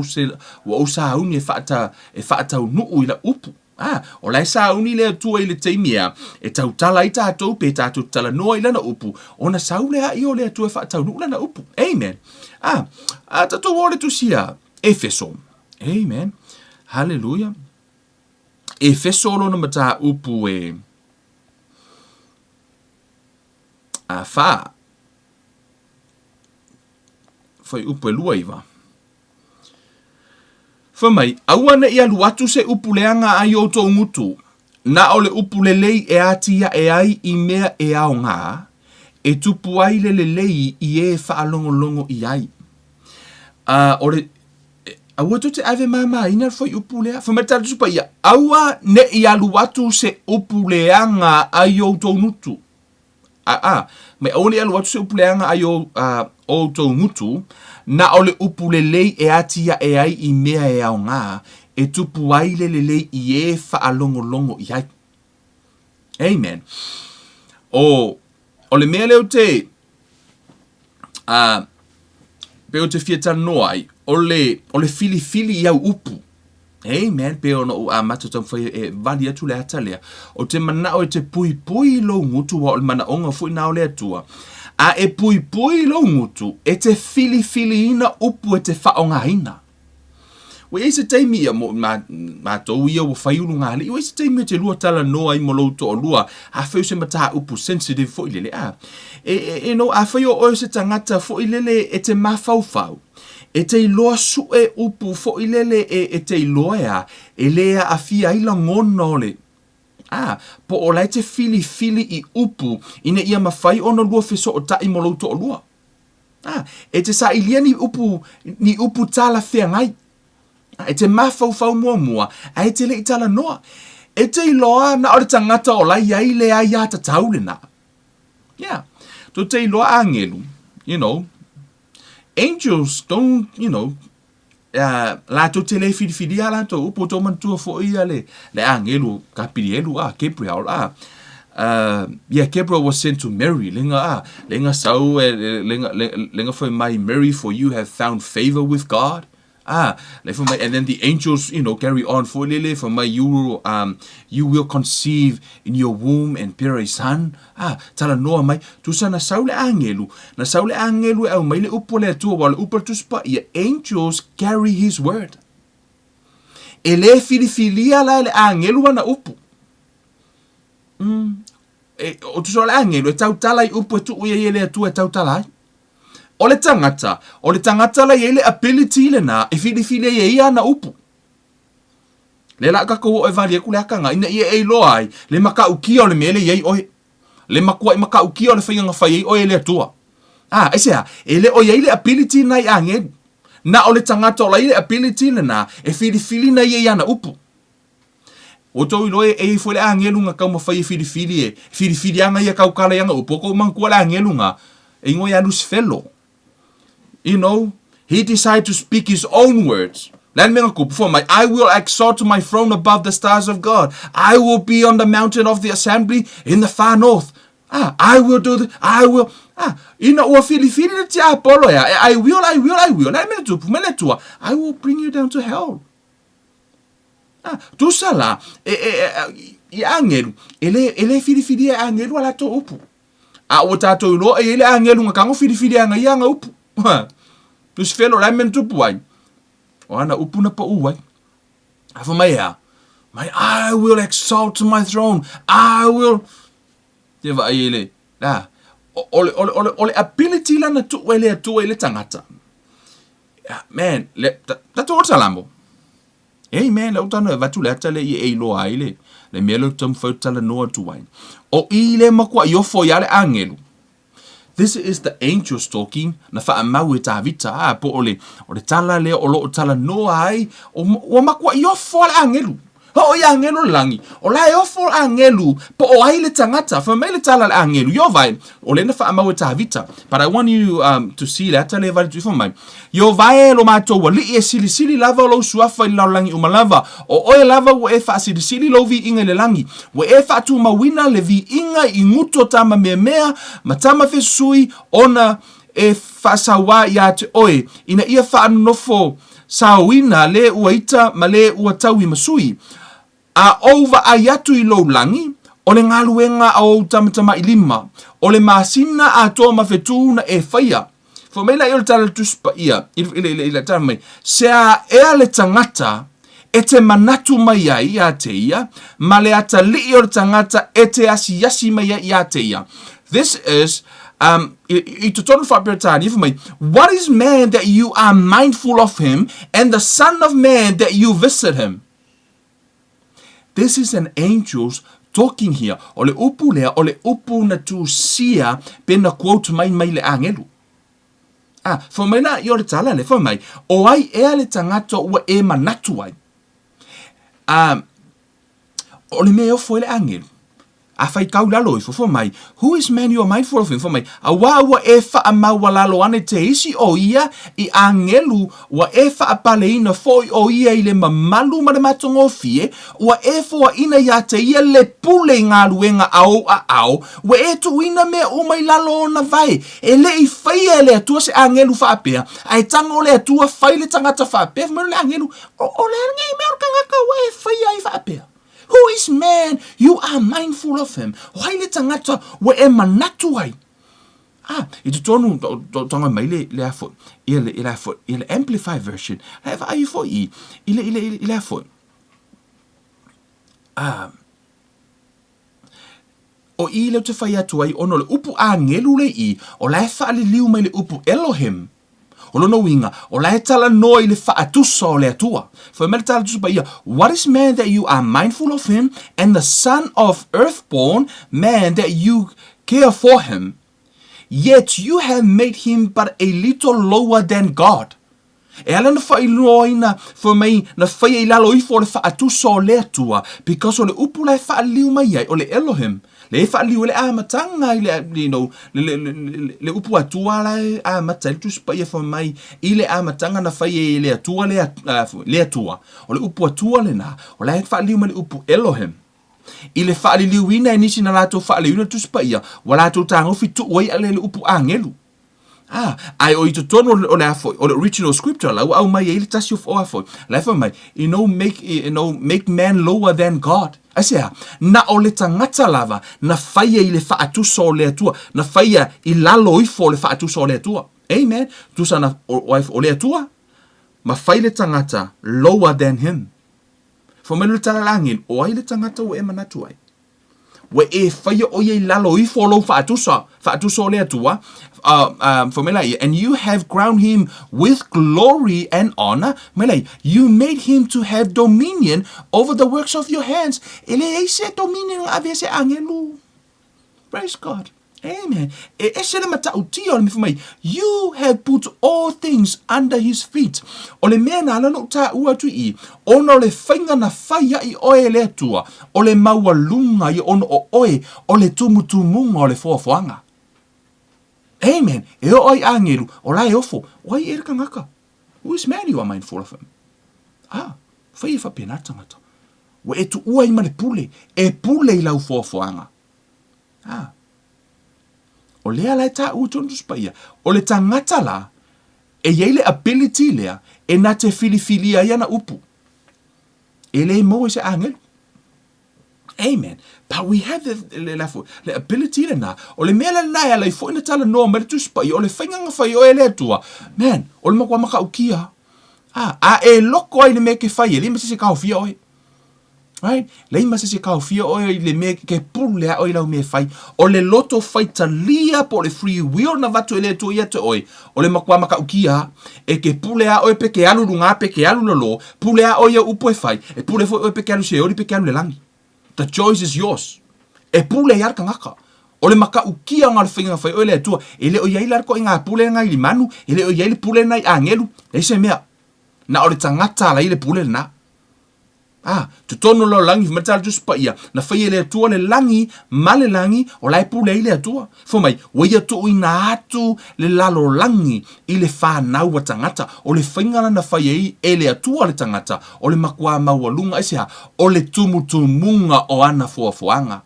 o sauni e whaatau nuu i la upu. O lai sauni lea tua i le teimia, e tau tala i tātou, pe tātou tala noa i lana upu, o na sau lea i o lea tua e whaatau nuu lana upu. Amen. Tātou o le tusia, Efeso. Amen. Hallelujah. Efeso lona mata upu e fa foi upu e lua iwa. Whamai, awana ia luatu se upuleanga ai o tō ngutu, na ole upulelei e atia e ai I mea e ao ngā, e tupu ai lelei I e whaalongolongo I ai. Ore, aua to te ave mama ina foi upulea. Whamai tala tupa ia, aua ne ia luatu se upuleanga ai o tō ngutu. Me aone ia luatu se upuleanga ai o tō ngutu, na ole upulelei e atia e ai I mea e ao ngā, e tupu ai lelei I e whaalongolongo I ai. Amen. Ole mea leo te, peo te fiatana noa ai, ole fili I au upu. Amen. Peo no matatamu whai e vali atu le atalea. O te manao e te pui lo ngutu wa ole mana onga fui nao le atua. E pui lo ngutu, e te fili ina upu e te whaonga ina. We eise teimi ia ma tau ia wa whaiulu ngā li. We eise teimi te lua tala noa I molo to o lua. A whau se mata upu sensitive fo ilele. No, a whai o se tangata fo ilele e te mawhau. E te iloa sue upu fo ilele e te iloa ea. E lea a fia ila ngono le. Po o lai te fili I upu. Ina ia mawhai ona lua fiso o ta I molo to o lua. E te sa ilia ni upu tala whea ngai. E te mawhau mua, e te le itala noa. E te iloa na ore tangata o lai ai le ai ata taule na. Yeah. To te iloa angelu, angels don't, la to te le whiwhiri ala to upo to mantua fo ia le angelu kapirielu Gabriel Gabriel was sent to Mary. Lenga sau lenga foi mai Mary, for you have found favor with God. And then the angels, carry on for lele for my you will conceive in your womb and bear a son. Tala noa mai tu sana saule angelu au mai le upole tu wal upol tu spa ia angels carry his word. Ele filifilia la le angelu wana upu. O tu sola angelu e tau tala I upu tu uia ele tu e tau tala. Ole tangata la yele ability le na e fili ye ia na upu. Le la ka ko e vali ku le akanga ina e loa ai le maka uki o le mele ye oi. Le maka uki o le whainga whai oi le tua. Esea, ele o ye le ability na I ange. Na ole tangata o la yele ability le na e fili na ye ia na upu. O tau iloe e fo le angelu nga kau mawhai fili anga ia kau kala anga upu ko mangkua le angelu nga e ngoi alus fellow. He decided to speak his own words. I will exalt my throne above the stars of God. I will be on the mountain of the assembly in the far north. I will do the, I will. Fili te apolo ya. I will. I will bring you down to hell. Tu sala, angelu, ele fili angelu ala to upu. O tato ilo, ele angelu nga kango fili anga ia nga upu. Tu se felo lai men tupu ai. O ana upu na pa uai. Afa mai I will exalt my throne. I will. Te va ele. Ole ability la na tu ele tangata. Man, tato o talambo. Amen, la utano va tu le atale I lo aile. Le melo tam fo tala no tu wine. O ile makwa yo fo yale angelu. This is the angels talking. Na fa mau ta vita po ole tala le o lo tala no ai o makwa yo fo angelu. Ho ia angelu langi. O la yo fo angelu po o ai le tangata fa mele tala angelu yo vai o le na fa mau ta vita. But I want you to see that tale vai tu for mai. Yo vai lo mato wa li e sili lava lo suafa I langi umalava o lava wo e fa sili lo vi inga le langi wo e fa tu mawina le vi inga I nguto tama mea matama fe sui ona e fa sawa ya te oe ina ia fa nofo sawina le uaita ma le uatawi masui over ayatu I lo langi o le ngaluenga au tamatama I lima o le masina a toa mafetu na e whaia. Fo mei la ilo tala tuspa ia, ila tala mai, sea ea le tangata, e te manatu mai ai a te ia, ma le ata li o le tangata, e te asi mai ai a te ia. This is I to tonu whapea for me, what is man that you are mindful of him, and the son of man that you visit him? This is an angel's talking here. O le upu lea, o le upu na tu sia, pena quote mai le angelu. For me na, yo le tala le, for mai, o ai ea le tangata ua e manatu ai. O le mea ofo le angelu. A fai kau lalo for mai. Who is man you are mindful of him for mai? A wa e fa a mau lalo ane te isi o ia I angelu wa e fa a paleina foi o ia I le mamalu ma le matongo fie wa e fo ina ia te ia le pule ngā luenga au a au wa e tu ina me o mai lalo na vai e le I fai e le atua se angelu fa apea ai tango le atua fai le tangata fa apea ma le angelu o le ngai me o kangaka wa e fai ai fa apea. Who is man? You are mindful of him. Why le tangata wa e manatu ai? I tu tonu tonga mai le afo. Ile afo. Ile amplified version. Have I for I. Ile afo. O I le te whai atu ai ono le upu a ngelu le I o la e wha le liu mai le upu Elohim. O lono winga, o la e tala noi le whaatusa o le atua. For me le tala tusa pa ia, what is man that you are mindful of him, and the son of earthborn man that you care for him? Yet you have made him but a little lower than God. E ala na whailoina for me na whai e lalo I for le whaatusa o le atua, because o le upu la e whaaliu mai ai, o le Elohim. Le whaaliu le amatanga le upu atua la amata le tuspa ia for mai I le amatanga na whai e le atua le atua. O le upu atua le na, o la e whaaliu ma le upu Elohim. I le whaaliu ina e nisi na lato whaaliu na tuspa ia, wa lato tangofi tu wai ale le upu angelu. Ai o I to tono o le afo, o le original scripture la, au mai e le tasi of o afo. La for mai, make man lower than God. Asea, na o le tangata lava, na whaia I le whaatusa o le atua, na whaia I lalo ifo o le whaatusa o le atua. Amen. Tusa na o le atua, ma whai le tangata lower than him. For me le talalangin, o ai le tangata o e manatu ai. We e whaia o ye lalo ifo o lo whaatusa o le atua, for me and you have crowned him with glory and honor. You made him to have dominion over the works of your hands. Ele e se dominion ave se angelu. Praise God. Amen. You have put all things under his feet. O le mea na alano ta ua tu I. Ono le whainga na whaia I oe le atua. O le maua lunga I ono o oe. O le tumutumunga o le fuafuanga. Amen. E o ai angeru. O la e ofo. O ai ere kangaka. Who is man you are mindful of him? Whai e whapena tangata. Wa e tu ua I ma le pule. E pule I lau fuafuanga. O lea lai ta utonu spaia. O le tangata la, e yei le ability lea, e na te filifilia ia na upu. E le mo se angelu. Amen. But we have the ability le na. O le mea la nai ala I fo ina tala noa mele tu spaia. O le whainganga whai o e le atua. Man, o le makua maka ukia. E loko ai le mea ke whai. E le mese se kao fia oi. Right? Lei masa se kau fia o le me ke pule o lau me fai. O le loto fai talia po le free will na vatu ele tu ia te oi. O le makua maka ukia e ke pule a oi pe ke alu runga pe ke alu lolo. Pule a oi upo e fai. E pule foi oi pe ke alu se ori pe ke alu le langi. The choice is yours. E pule ia ngaka. O le maka ukia ngā whainga fai o le atua. E le o iai larko i ngā pule ngai li manu. E le o iai le pule nai angelu. E se mea. Na o le tangata la i le pule na. Tu tono lo langi matala tu spaia na whaia le atua le langi ma le langi o lai pule I le atua. Fo mai, waia tu ina atu le lalo langi I le whanau wa tangata o le whaingana na whaia I e le atua le tangata o le makua maua lunga ese o le tumutumunga o ana fuafuanga.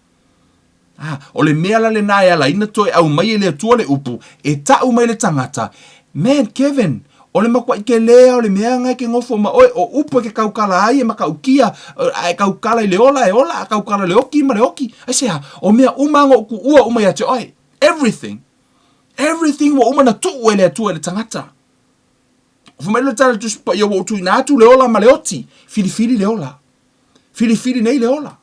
O le meala le nai ala ina toi au mai le atua le upu e tau mai le tangata. Man, Kevin, o le makua I ke lea o le mea ngai ke ngofo ma oe o upo ke kaukala ai e maka ukia e kaukala I le ola a kaukala le oki ma le oki. Aisea, o mea umango ku ua umai ate oe. Everything wa umana tu ue le atua le tangata. Fumai le tala tu spa ia wotu ina atu le ola ma le oti. Filifili le ola. Filifili nei le ola.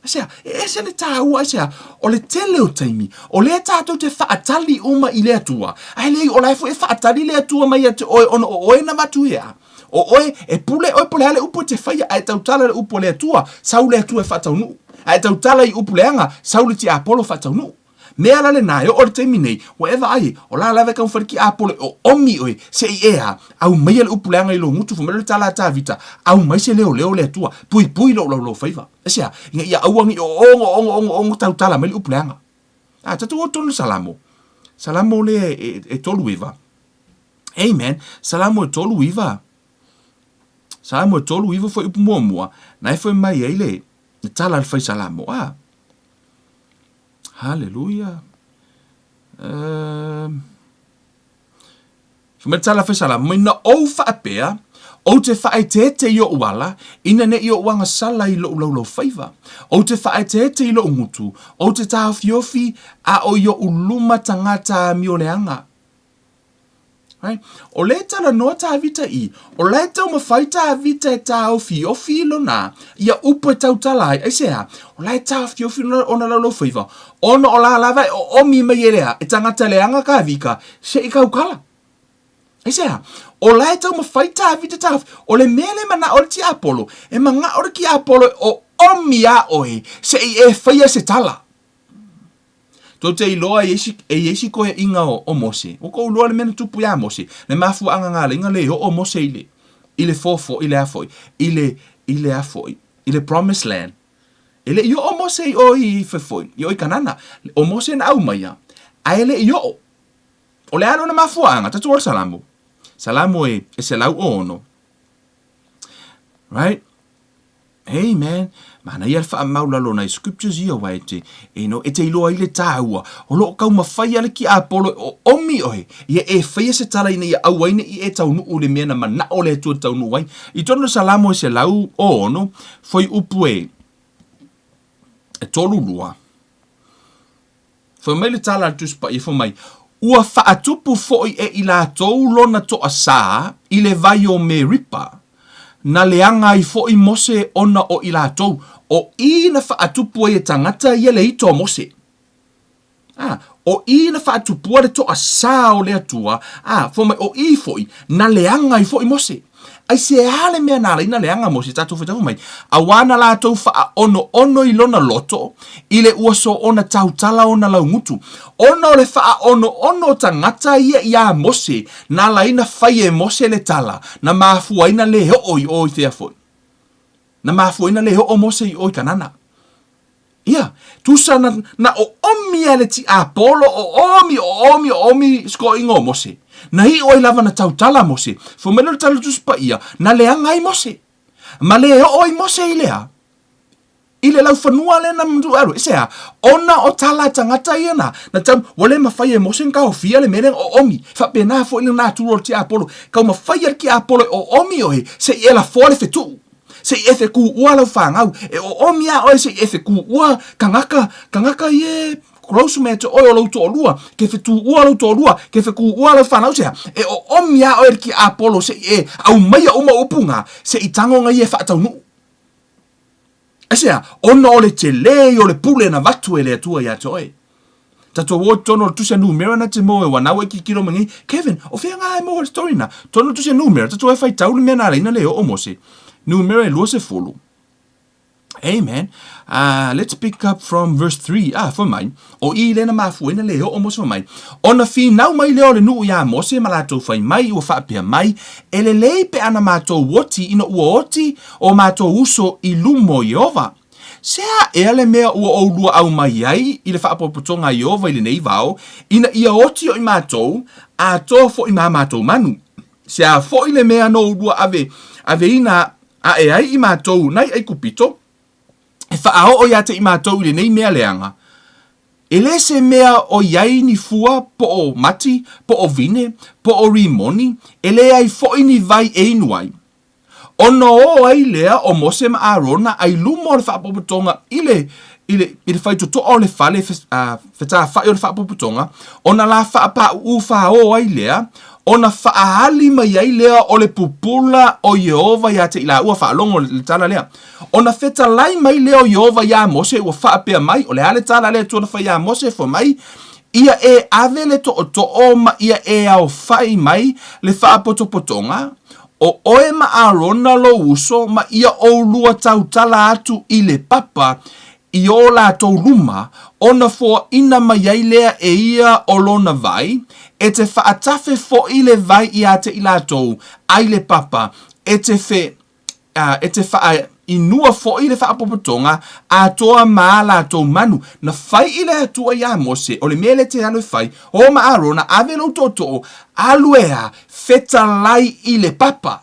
Asea, se le tāua, asea, o le tele o taimi, o le tātou te whaatali uma I le atua. Ai lei, o lai fu e whaatali le atua mai ate oe, ono o oe na matu ea. O oe, e pule, oe pule ale upo te whaia, ai tau tala le upo le atua, sau le atua e whaatau nu. Ai tau tala I upo leanga, sau le ti Apollo whaatau nu. Mea la le nai, o le taimi nei, whatever ai, o la lawe kau whariki Apollo, o omi oe, se I ea, au mai le upo leanga I lo ngutu, fu mele tala tā vita, au mai se leo le atua, pui lo whaiva. Asea, ia auangi o ongo tau tala mai le upo leanga. Tatu o tonu salamo. Salamo le e tolu iwa. Amen. Salamo e tolu iwa. Salamo e tolu iwa foi upu mua. Nai foi mai eile. Ne tala le fai salamo. Hallelujah. Fumel tala fai salamo. Mina ou whaapea. O te whaetete I o uala, ina ne I o wanga sala I lo ulau whaiva. O te whaetete I lo ungutu, o te tāo fiofi, a o yo uluma tangata mi o leanga. Right? O le tala noa tā vita I, o le tau mawhai tā vita e tāo fiofi lo nā, ia upo e tau tala ai sea, o le tāo fiofi ona lau whaiva, ona o la lava o omi mai erea, e tangata leanga ka vika, se I kaukala. Aisea, o lai tau mawhai tā vita tā, o le mele mana o le ti Apollo, e manga o le ki Apollo o omi a oe, se I e whaia se tala. Tō te iloa e yesi koe inga o Mose, o ko uloa le mena tupu ya Mose, le mafu anga ngale, inga le o Mose ile fofo, ile afoi, ile afoi, ile promised land. Ile yo o Mose o I fefoi, yo I kanana, o Mose na au maya, a ele yo o le ano na mafu anga, tatu o salamo. Salamo e se lau ono. Right? Hey man, mana ia fa maula lo na scriptures ia waite. E te iloa ile tāua. O lo kau mawhai ale ki Apollo o omi oe. Ia e whaia se tala ina ia au aine I e tau nuu le mea na mana o le tua tau nuu wai. I tono salamo e se lau ono, foi upu e tolu lua. Foi mai le tala tuspa I foi mai. Ua whaatupu foi e I la tau lona to asa I le vai o me ripa. Na leanga I foi Mose ona o I la tau. O I na whaatupu e tangata ia le ito Mose. O I na whaatupu le to asa o le atua. Foi mai o I foi. Na leanga I foi Mose. Ai se ale mea nala ina leanga Mose tatu whetau mai. Awana la tau wha ono I lona loto. Ile uaso ona tautala ona lau ngutu. Ona o le wha ono tangata ia Mose. Na la ina whai e Mose le tala. Na mafua ina le ho o I thea foi. Na mafua ina le ho o Mose I oi kanana. Ia, tusa na o omi ale ti Apollo o omi sko ingo Mose. Na hi oi lava na tautala Mose. Fo mele tala tuspa ia. Na leanga I Mose. Ma le oi Mose I lea. Ile lau whanua le na mdu aru. Isea, ona o tala tangata ia na. Na tam, wale mawhai e Mose nga o fia le mele o omi. Whape na fo ina nā turo ti Apollo. Kau mawhai ki Apollo o omi oe. Se I ela fōle whetu. Se I efe ku ua lau whangau. E o omi a oe se I efe ku ua. Kangaka ie... Krosu me te oe o lau to olua, ke whetu ua lau to olua, ke wheku ua lau whanau sea, e o omia oe ki Apollo se I au maia uma upunga, se I tangonga I whaatau nu. Esea, ona o le te le o le pule na watu e le atua ia te oe. Tato wo tono tusia numera na te moe wanau e ki kiro mangi, Kevin, o whea ngā e moa story na, tono tusia numera, tato e whai tau le mea nā reina le o Mose, numera e lua se fulu. Amen. Let's pick up from verse 3. For mine. O I lena mafu ina leo o Mose for mine. Ona fi nau mai leo le nuu ya Mose malato fai mai ua whaapea mai. Ele lei pe ana mato woti ina ua oti o mato uso I lumo Yehova. Sea ele mea ua o lua au mai ai I le whaapopotonga Yehova I le nei vao. Ina ia oti o I mato a to fo I mato manu. Sea fo I le mea no lua ave ina a e ai I mato nai ai kupito. E whaao o ia te I mātou I le nei mea leanga. E le se mea o iai ni fua po o mati, po o vine, po o rimoni, e le ai foi ni vai e inuai. Ono o ai lea o Mose ma Arona ai lumo le whaapopotonga ile whai toto o le whale wheta whai o le whaapopotonga, ona la whaapa u whao ai lea, ona whaahali mai ai lea o le pupula o Yehova ia te ila ua whaalongo le tala lea. Ona wheta lai mai lea o Yehova ia Mose ua whaapea mai, o le ale tala lea tuana wha ia Mose fo mai, ia e ave le to o ma ia e au whai mai le whaapotopotonga, o oe ma Arona lo uso ma ia o lua tautala atu i le papa, i o la tau luma, ona fo ina mai ai lea e ia o lona vai, e te whaatafe fo i le vai i a te i la tau, ai le papa, e te wha inua fo i le whaapopotonga, a toa maa la tau manu, na whai i le atua ia Mose, o le mele te alo whai, o ma Arona, ave lo toto, aluea, feta lai i le papa,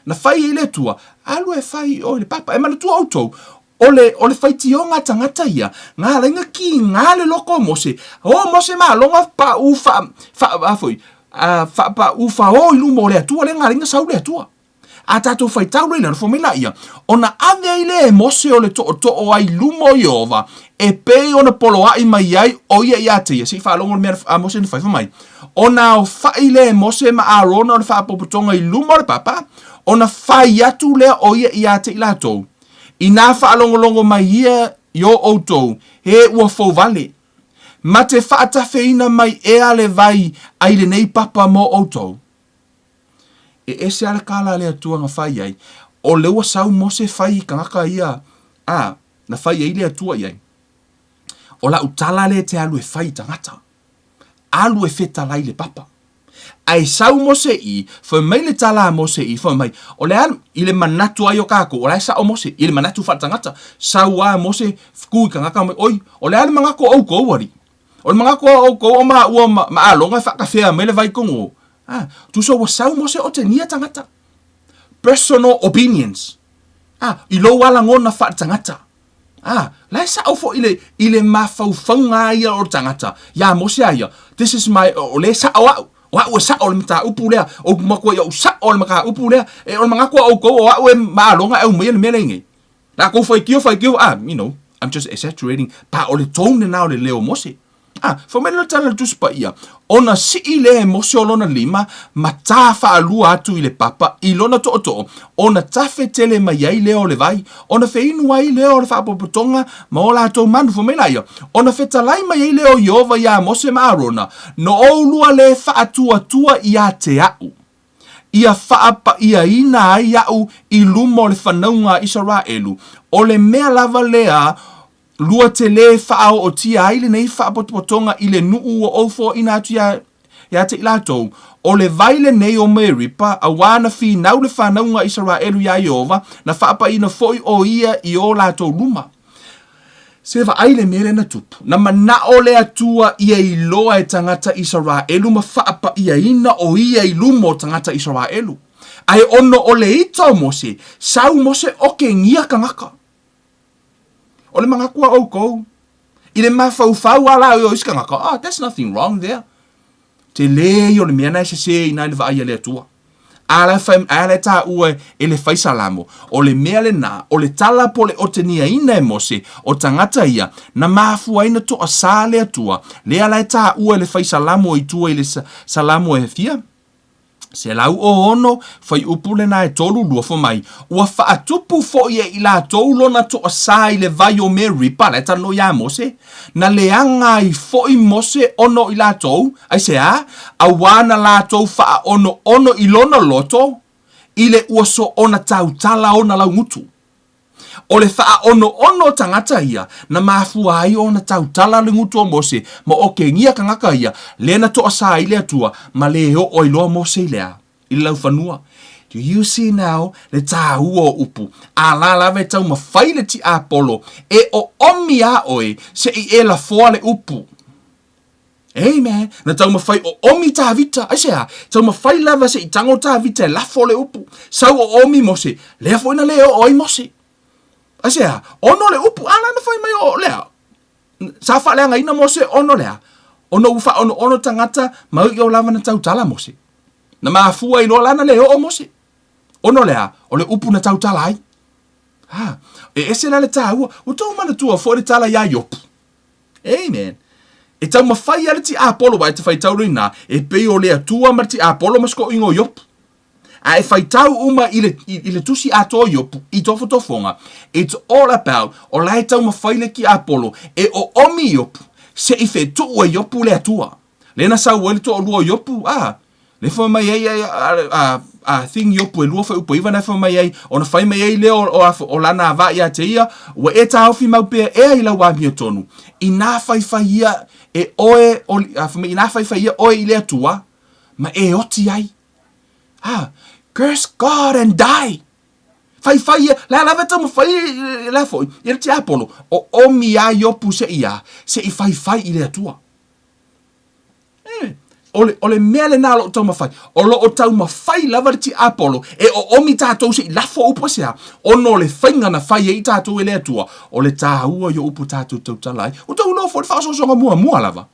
na whai i le tua, alue whai o le papa, e mana tua autou, o le whaiti o ngā tangata ia, ngā renga ki ngā le loko Mose, o Mose maa longa pa ufa o ilu mo le atua, le ngā renga sau le atua. A tātou whai tau reina, na whamila ia, ona ave i le Mose o le to ai lumo Jehova, e pe ona polo ai mai ai, o ia ia te ia, si whaalongo mea a Mose na whaifamai. Ona o whai le Mose ma Arona o le whaapopotonga i lumo le papa, ona whai atu lea o ia ia te ila tau. I nā whaalongolongo mai ia yo outou, he ua fau vale. Ma te whaatawheina mai ea le vai ai le nei papa mo outou. E ese ala kala lea tuanga whai ai, o leua sau Mose whai kangaka ia, na whai ai lea tua iai. O la utala le te alu e whai tangata. Alu e wheta lai le papa. Ai sau Mose i, wha mai le tala Mose i, wha mai, o le alu, i le manatu ai o kako, o lai sa o Mose, i le manatu whatangata, sau a Mose, kui ka ngaka mai, oi, o le alu mangako au kouari, o le mangako au kou o ma ua ma alonga whakawhea mai le vai kongo, tu so wa sau Mose o te nia tangata, personal opinions, i lo wala ngona whatangata, lai sa au fo i le mawhauwhaunga ia o tangata, ya Mose aia, this is my, o le sa au, o sa o le mata upu lea, o makua i au sa o le maka upu lea, e o le mangakua au kou o au e maalonga au mea le mea inge. Nā kou whaikio, I'm just exaggerating, pa o le tone na o le leo Mose. Whamela tala tuspa ia, ona si i le Mose o lona lima, ma tā whaalua atu i le papa, i lona to'o, ona tawhe tele mai ai leo le vai, ona wheinu ai leo le whaapopotonga, ma o la tau manu whamela ia, ona whetalai mai ai leo Jehova ia Mose ma Arona, no oulua le whaatua i a te au. Ia whaapa ia ina ai au i lumo le whanaunga Israelu, o le mea lava lea, lua te le whaao o tia aile nei whaapotopotonga i le nuu o ofo ina atu ia te ilatou. O le vaile nei o Meripa, a wana whi nau le whanaunga Israelu ia Jehova, na whaapa ina foi o ia i o latou luma. Se wa aile mere na tupu, na mana o le atua ia i loa e tangata Israelu, ma whaapa ia ina o ia i lumo tangata Israelu. Ai ono o le ita o Mose, sau Mose oke ngia kangaka. O le mangakua au kou. I le mawhau ala o iska ngaka. There's nothing wrong there. Te lei o le mea nai se ina le vaia le atua. Ala ta ue e le whaisalamo. O le mea le nā, o le tala po le o te nia ina e Mose, o tangata ia, na mafua ina to a sā le atua. Le ala ta ue le whaisalamo i tua i le salamo e fia. Se lau o ono, whai upule na e tolu lua fo mai, ua whaatupu fo ia i la tolu na to a sā i le vai o Meripa, le tano ia Mose, na leanga i fo i Mose ono i la tolu, ai se a wana la tolu wha ono i lona loto, i le uaso ona tautala ona lau ngutu. O le wha ono tangata ia, na mafua ai ona tautala le ngutu o Mose, ma o ke ngia kangaka ia, le na to a sā i le atua, ma le o iloa Mose i lea, i lau whanua. Do you see now, le tā ua upu, a la lawe tau ma whaile ti Apollo, e o omi a oe, se i e la foa le upu. Amen. Na tau ma whai o omi tā vita, ai sea, tau ma whai lava se i tango tā vita e la fo le upu, sau o omi Mose, lea fo ina leo oi Mose. Asea, ono le upu ala na whai mai o lea. Sa wha lea ngaina Mose ono lea. Ono ufa ono tangata mau i o lava na tau tala Mose. Na maafua i lo lana leo o Mose. Ono lea, o le upu na tau tala ai. E ese la le tāua, o tau mana tua fo le tala ia yopu. Amen. E tau mawhai ala ti Apollo wa e te whai tau rina, e pei o le atua ma ti Apollo masko ingo yopu. A e whai tau uma i le tusi ato yopu, i tofo tofonga. It's all about, o lai tau mawhai le ki Apollo, e o omi yopu, se i whe tu ua yopu le atua. Lena sa wale to o lua yopu, le wha mai ei, thing yopu e lua wha upo iwa na wha mai ei, o na whai mai ei leo o lana awa ia te ia, ua e ta hauwhi mau pēr ea i lau wāmio tonu. I nā whai ia e oe, i nā whai ia oe i le atua, ma e oti ai. Curse God and die. Whai ia, la lava tau ma whai la foi, i le te Apollo, o omi a yopu se ia, se i whai i le atua. Ole mea le nā lo tau mawhai. O lo o tau mawhai lava ti Apollo. E o omi tātou se i lafo upo sea. Ono le whaingana whai e i tātou e le atua. O le tāua yo upo tātou tau talai. O tau no fo le whaasosonga mua lava.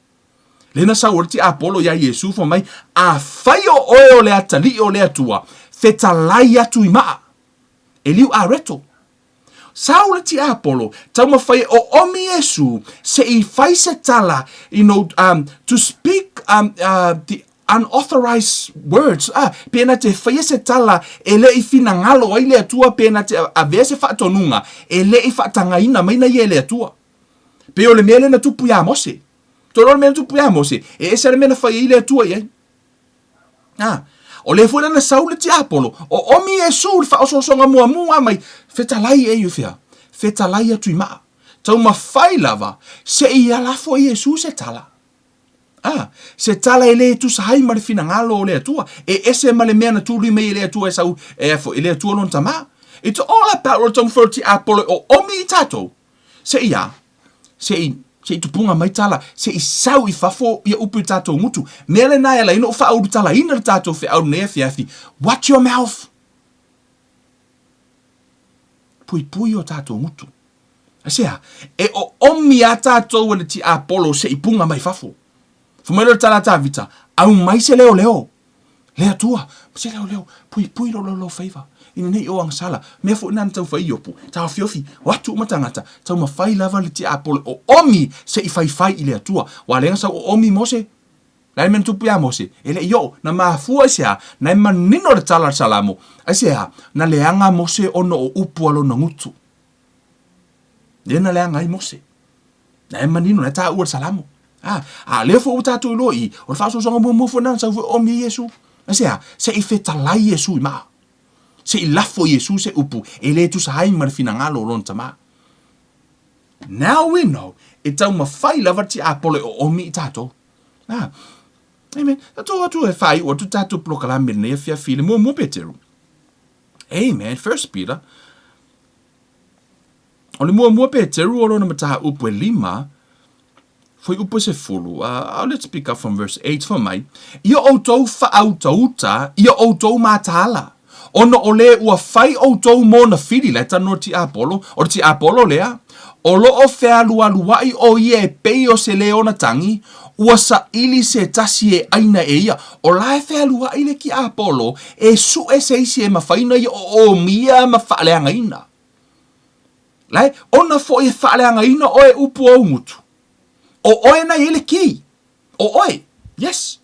Lena sa o ti Apollo ya Yesu fo mai. A whai o oe o le atali o le atua. Fetalai atu i maa. E liu a reto. Saula ti Apollo, tau mawhai o omi Yesu, se I whai se tala, to speak the unauthorized words. Pena te whai se tala, e le I whina ngalo ai le atua, pena te avea se whaatonunga, e le I whaatangaina maina I le atua. Pe o le mele na tupu ya mose. Toro le mele tupu ya mose, e ese le mele whai I le atua iai. O le fuera na saule ti Apollo, o omi Yesu fa ososonga mua mai, fetalai e yufia, fetalai atu I maa. Tau mawhai lava, se I alafo Yesu se tala. Se tala e le tu sahai ma le fina ngalo o le atua, e ese ma le mea na tūri me I le atua e sau, e le atua non tama. It's all about o tau mwhara ti Apollo, o omi I tato, se I tupunga mai tala, se I sau I fafo ia upu I tātou mutu. Mele nai ala ino wha auru tala ina le tātou whi auru nea fiafi. Watch your mouth. Pui o tātou mutu. Asea, e o omi a tātou wale ti Apollo se I punga mai fafo. Fumelo tala tā vita, au mai se leo. Lea tua, se leo, pui lo favor. Ina nei o ang sala, mea fo ina tau whai opu, tau fiofi, watu umatangata, tau ma whai lava le ti Apollo, o omi se I whai I le atua, wa lenga sa o omi mose, lai men tupu ya mose, ele yo, na maafua sea, na ima nino le tala salamo, asea, na leanga mose ono o upu alo na ngutu. Lena leanga I mose, na ima nino na taa ua salamo. Leo fo utatu iloi, o le whaso songa mua fo sa ufo omi Yesu, asea, se I fetalai Yesu I maa. Se I lafo Yesu se upu, e le tu sahai ma le fina ngalo lon tama. Now we know, e tau mawhai lava ti Apollo o omi I tato. Amen. Atu e whai o tu tato proklame ne fia file mua peteru. Amen. First Peter. O le mua peteru o lona mataha upu e 5, foi upu se fulu. Let's pick up from verse 8 for mai. Ia outou whaauta, ia outou mātala. Ono o le ua whai outou mō na whiri leta no ti Apollo, o ti Apollo lea, o lo o whea luai o ia e pei o se leo na tangi, ua sa ili se tasi e aina e ia, o lae whea luai le ki Apollo, e su e se isi e mawhaina ia o mia ma whaaleanga ina. Lai, ona fo e whaaleanga ina o e upu au mutu. O oe na ele ki. O oe, yes.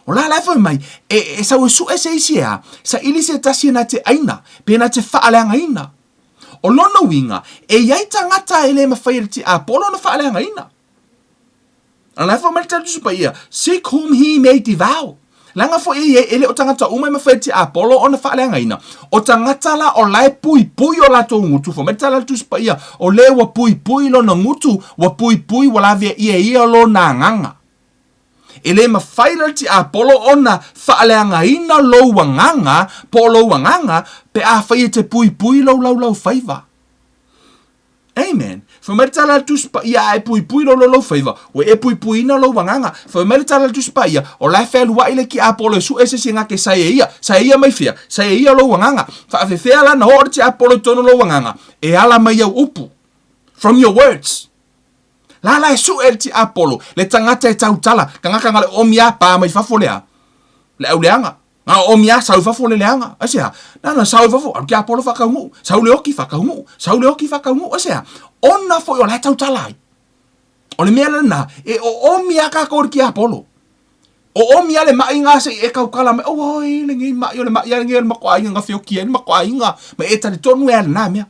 O la lai foi mai, e sa su e se isi ea, sa ili se tasi na te aina, pe na te whaaleanga ina. O lona winga, e iai tangata ele mawhaia ti Apollo na whaaleanga ina. A lai foi mai tatu supa ia, seek whom he may devour. Langa fo ele o tangata umai mawhaia ti Apollo o na whaaleanga ina. O tangata la o lai pui o lato ngutu, fo mai tatu supa ia, o le wa pui lo na ngutu, wa pui wa lavia ia lo na nganga. Ele mawhaila ti Apollo ona whaaleanga ina lo wanganga, po lo wanganga, pe a whaia te pui lo whaiva. Amen. Fa meritala tuspa ia e pui lo favor. We e pui na lo wanganga. Fa meritala tuspa ia o la felu wa ile ki Apollo su ese singa ke sa ia mai fia. Sa ia lo wanganga. Fa fe fea la na hor ti Apollo tono lo wanganga. E ala mai ia upu. From your words. La su el ti Apollo le tangata e tautala kanga le omia pa mai fafolea. Le auleanga. O mia sau fa fole leanga asia na sau fa fo ki Apollo fa kaungu sau le oki fa kaungu asea ona fo yo la tau talai O le mea lana, e o mia ka kore ki Apollo. O mia le mai ngā se e kaukala me, oi, le ngai mai, o le mai, le ngai makua inga ngā whiokia, le makua inga, ma e tari tonu e alana mea.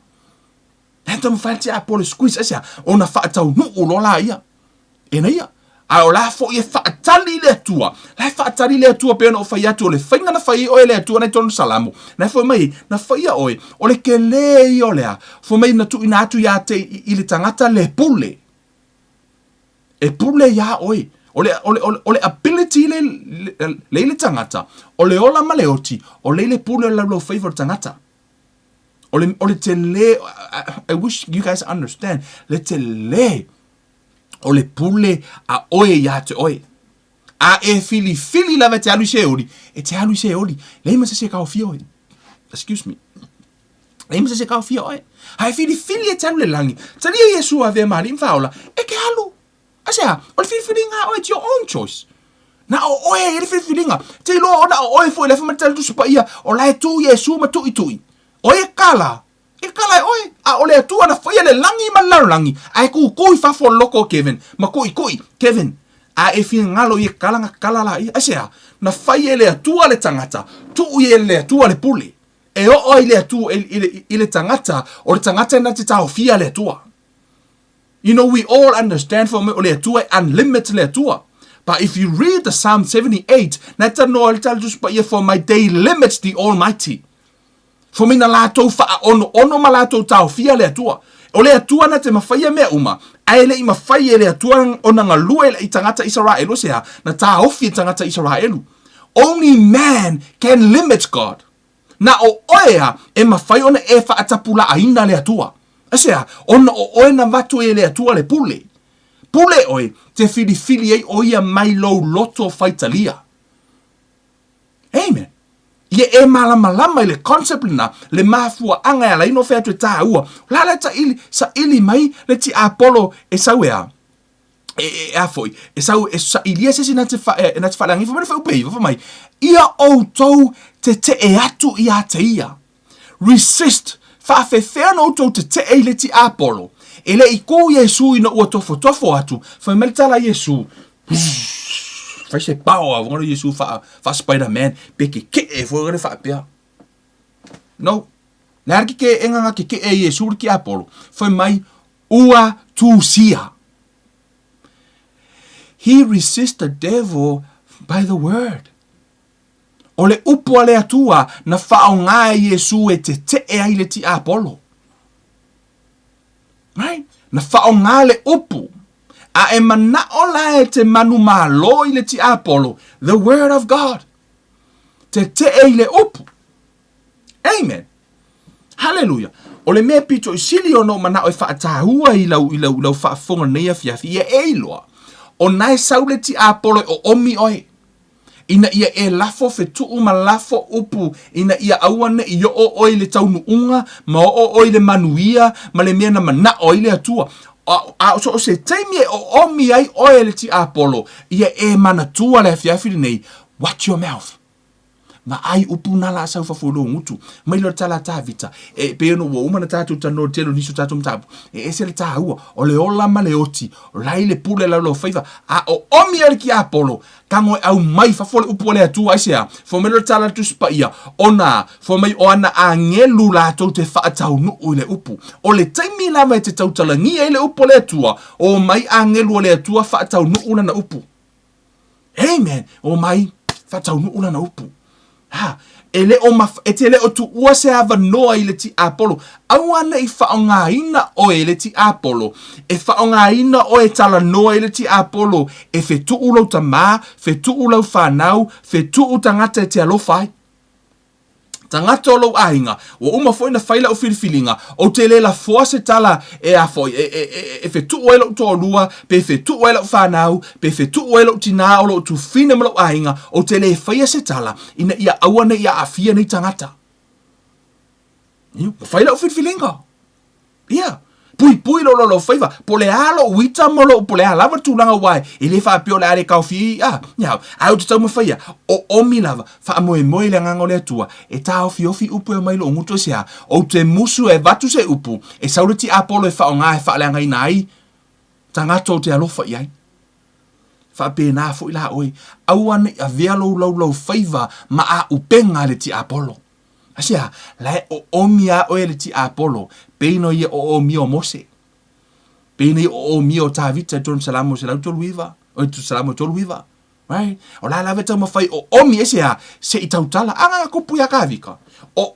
Nā tamu whaiti Apollo squeeze asia, o na whaatau nu o lola ia. E na ia. A o la fo ia whaatali le atua. La whaatali le atua pe o whai atu o le whainga na whai oe le atua na tonu salamu. Na fo mai, na whai oe, o le ke le i o lea. Fo mai na tu ina atu ia te i le tangata le pule. E pule ia oe. O le ability le tangata. O le ola ma le oti. O le pule o la favor tangata. O le te le, I wish you guys understand, le te le, o le pule a oe ia te oe. A e fili lava te alu se ori, e te alu se ori, le ima se kao fio oe. Excuse me. Le ima se kao fio oe. Hai fili e te alu le langi. Tani e Yesu a vea mari mfaola, e ke alu. Asea, o le fili nga oe, it's your own choice. Na o oe, e le fili nga. Te ilo o na o oe fo e lefa matala tu supa ia, o lai tu Yesu ma tui. Oe kala. E kala e oe. A ole atua na whaia le langi ma larangi. A e kui fafo loko Kevin. Ma kui, Kevin. A e fia ngalo i e kalanga kalala i. Asea, na whaia le atua le tangata. Tuu i le atua le pule. E o i le atua i le tangata. O le tangata na te tau fia le atua. You know, we all understand for me o le atua unlimited le atua. But if you read the Psalm 78, na tano al tal just pa ia for my day limits the Almighty. Fo mina lato fa ono ma lato tau fia le atua. O le atua na te mawhaia mea uma. Ai le i mawhaia le atua o na ngalua i tangata Israelu sea. Na ta ofi i tangata Israelu. Only man can limit God. Na o oea e mawhaia ona e wha atapula aina le atua. Asea, ona o oe na watu e le atua le pule. Pule oe te fili ei o ia mai lo loto faitalia. Amen. Ia e malama i le concept na le mafua anga ala ino fea tu ta ua. Lala sa ili mai le ti Apollo e sau ea. E foi. E sau e sa ilia se na te whalangi. Fa mai upei, fa mai. Ia o tau te e atu ia te ia. Resist. Fa fea no tau te e le ti Apollo. E le i kou Yesu ina ua tofo atu. Fa mai tala Yesu. Fai se pao a wangaro Yesu fa Spider-Man pe ke e fo ngare fa pia. No. Lar ke enga ke e Yesu ki Apollo. Fai mai ua tu sia. He resists the devil by the word. Ole upo ale atua na fa nga Yesu e te e ai le ti Apollo. Right? Na fa nga le upo. A e mana ola e te manu malo i le ti Apollo. The word of God. Te e le upu. Amen. Hallelujah. O le mea pito i sili ono mana o e whaatahua i lau whaafonga neia fiafi. Ia e iloa. O nai sau le ti Apollo o omi oe. Ina ia e lafo fetuu ma lafo upu. Ina ia auane i o oi le taunu unga. Ma o oi le manuia. Ma le mea na mana oi le atua. So se taimi e o omi ai oe le ti Apollo. Ia e mana tua le fiafiri nei. Watch your mouth. Ma ai upu na la sau fafolo ngutu. Mai lo tala ta vita. E pe no wo umana tatu tano telo nisu tatu mtabu. E se le ta ua. O le ola ma le oti. O lai le pule la lo faiva. A o omi ai ki Apollo. Kango au mai fafolo upu le atu aisea. Fo me lo tala tu spa ia. Ona. Fo mai o ana a ngelu la to te whaatau nu o le upu. O le taimi lava e te tautala ngi e le upu le atua. O mai a ngelu o le atua whaatau nu una na upu. Amen. O mai whaatau nu una na upu. Ha, ele o tu ua se ava noa i le ti Apollo. Au ana i whaongaina o e le ti Apollo. E whaongaina o e tala noa i le ti Apollo. E whetu ulau ta maa, whetu ulau whanau, whetu u tangata e te alofai. Tangata o lau ainga. O uma foi na whaila o whiriwhilinga. O te lela fua se tala e a foi. E whetu o elo to lua. Pe whetu o elo whanau. Pe whetu o elo tina o lau tu whina ma lau ainga. O te le whaia se tala. Ina ia awane ia a fia nei tangata. Whaila o whiriwhilinga. Ia. Pui lo whaiva. Po le alo uita mo lo. Po le alawa tūlanga wai. E le wha pio le are kauwhi. Nia. Au te tau ma whaia. O omi lava. Wha moe le ngango le atua. E tā ofi upu e mai lo nguto sea. O te musu e vatu se upu. E saure ti Apollo e wha o ngā e wha le ngai nai. Tangata o te alofa iai. Whapena fo ila oi. Awane a vea lau faiva ma a upenga le ti Apollo. Asia, lai o omia o le ti Apollo. Peino ia o omia o Mose. Peino ia o omia o Tavita ton salamo se lau toluiva. O tu salamo toluiva. Right? O la la veta mawhai o omi ese se i tautala. Anga kupu ya kawika. O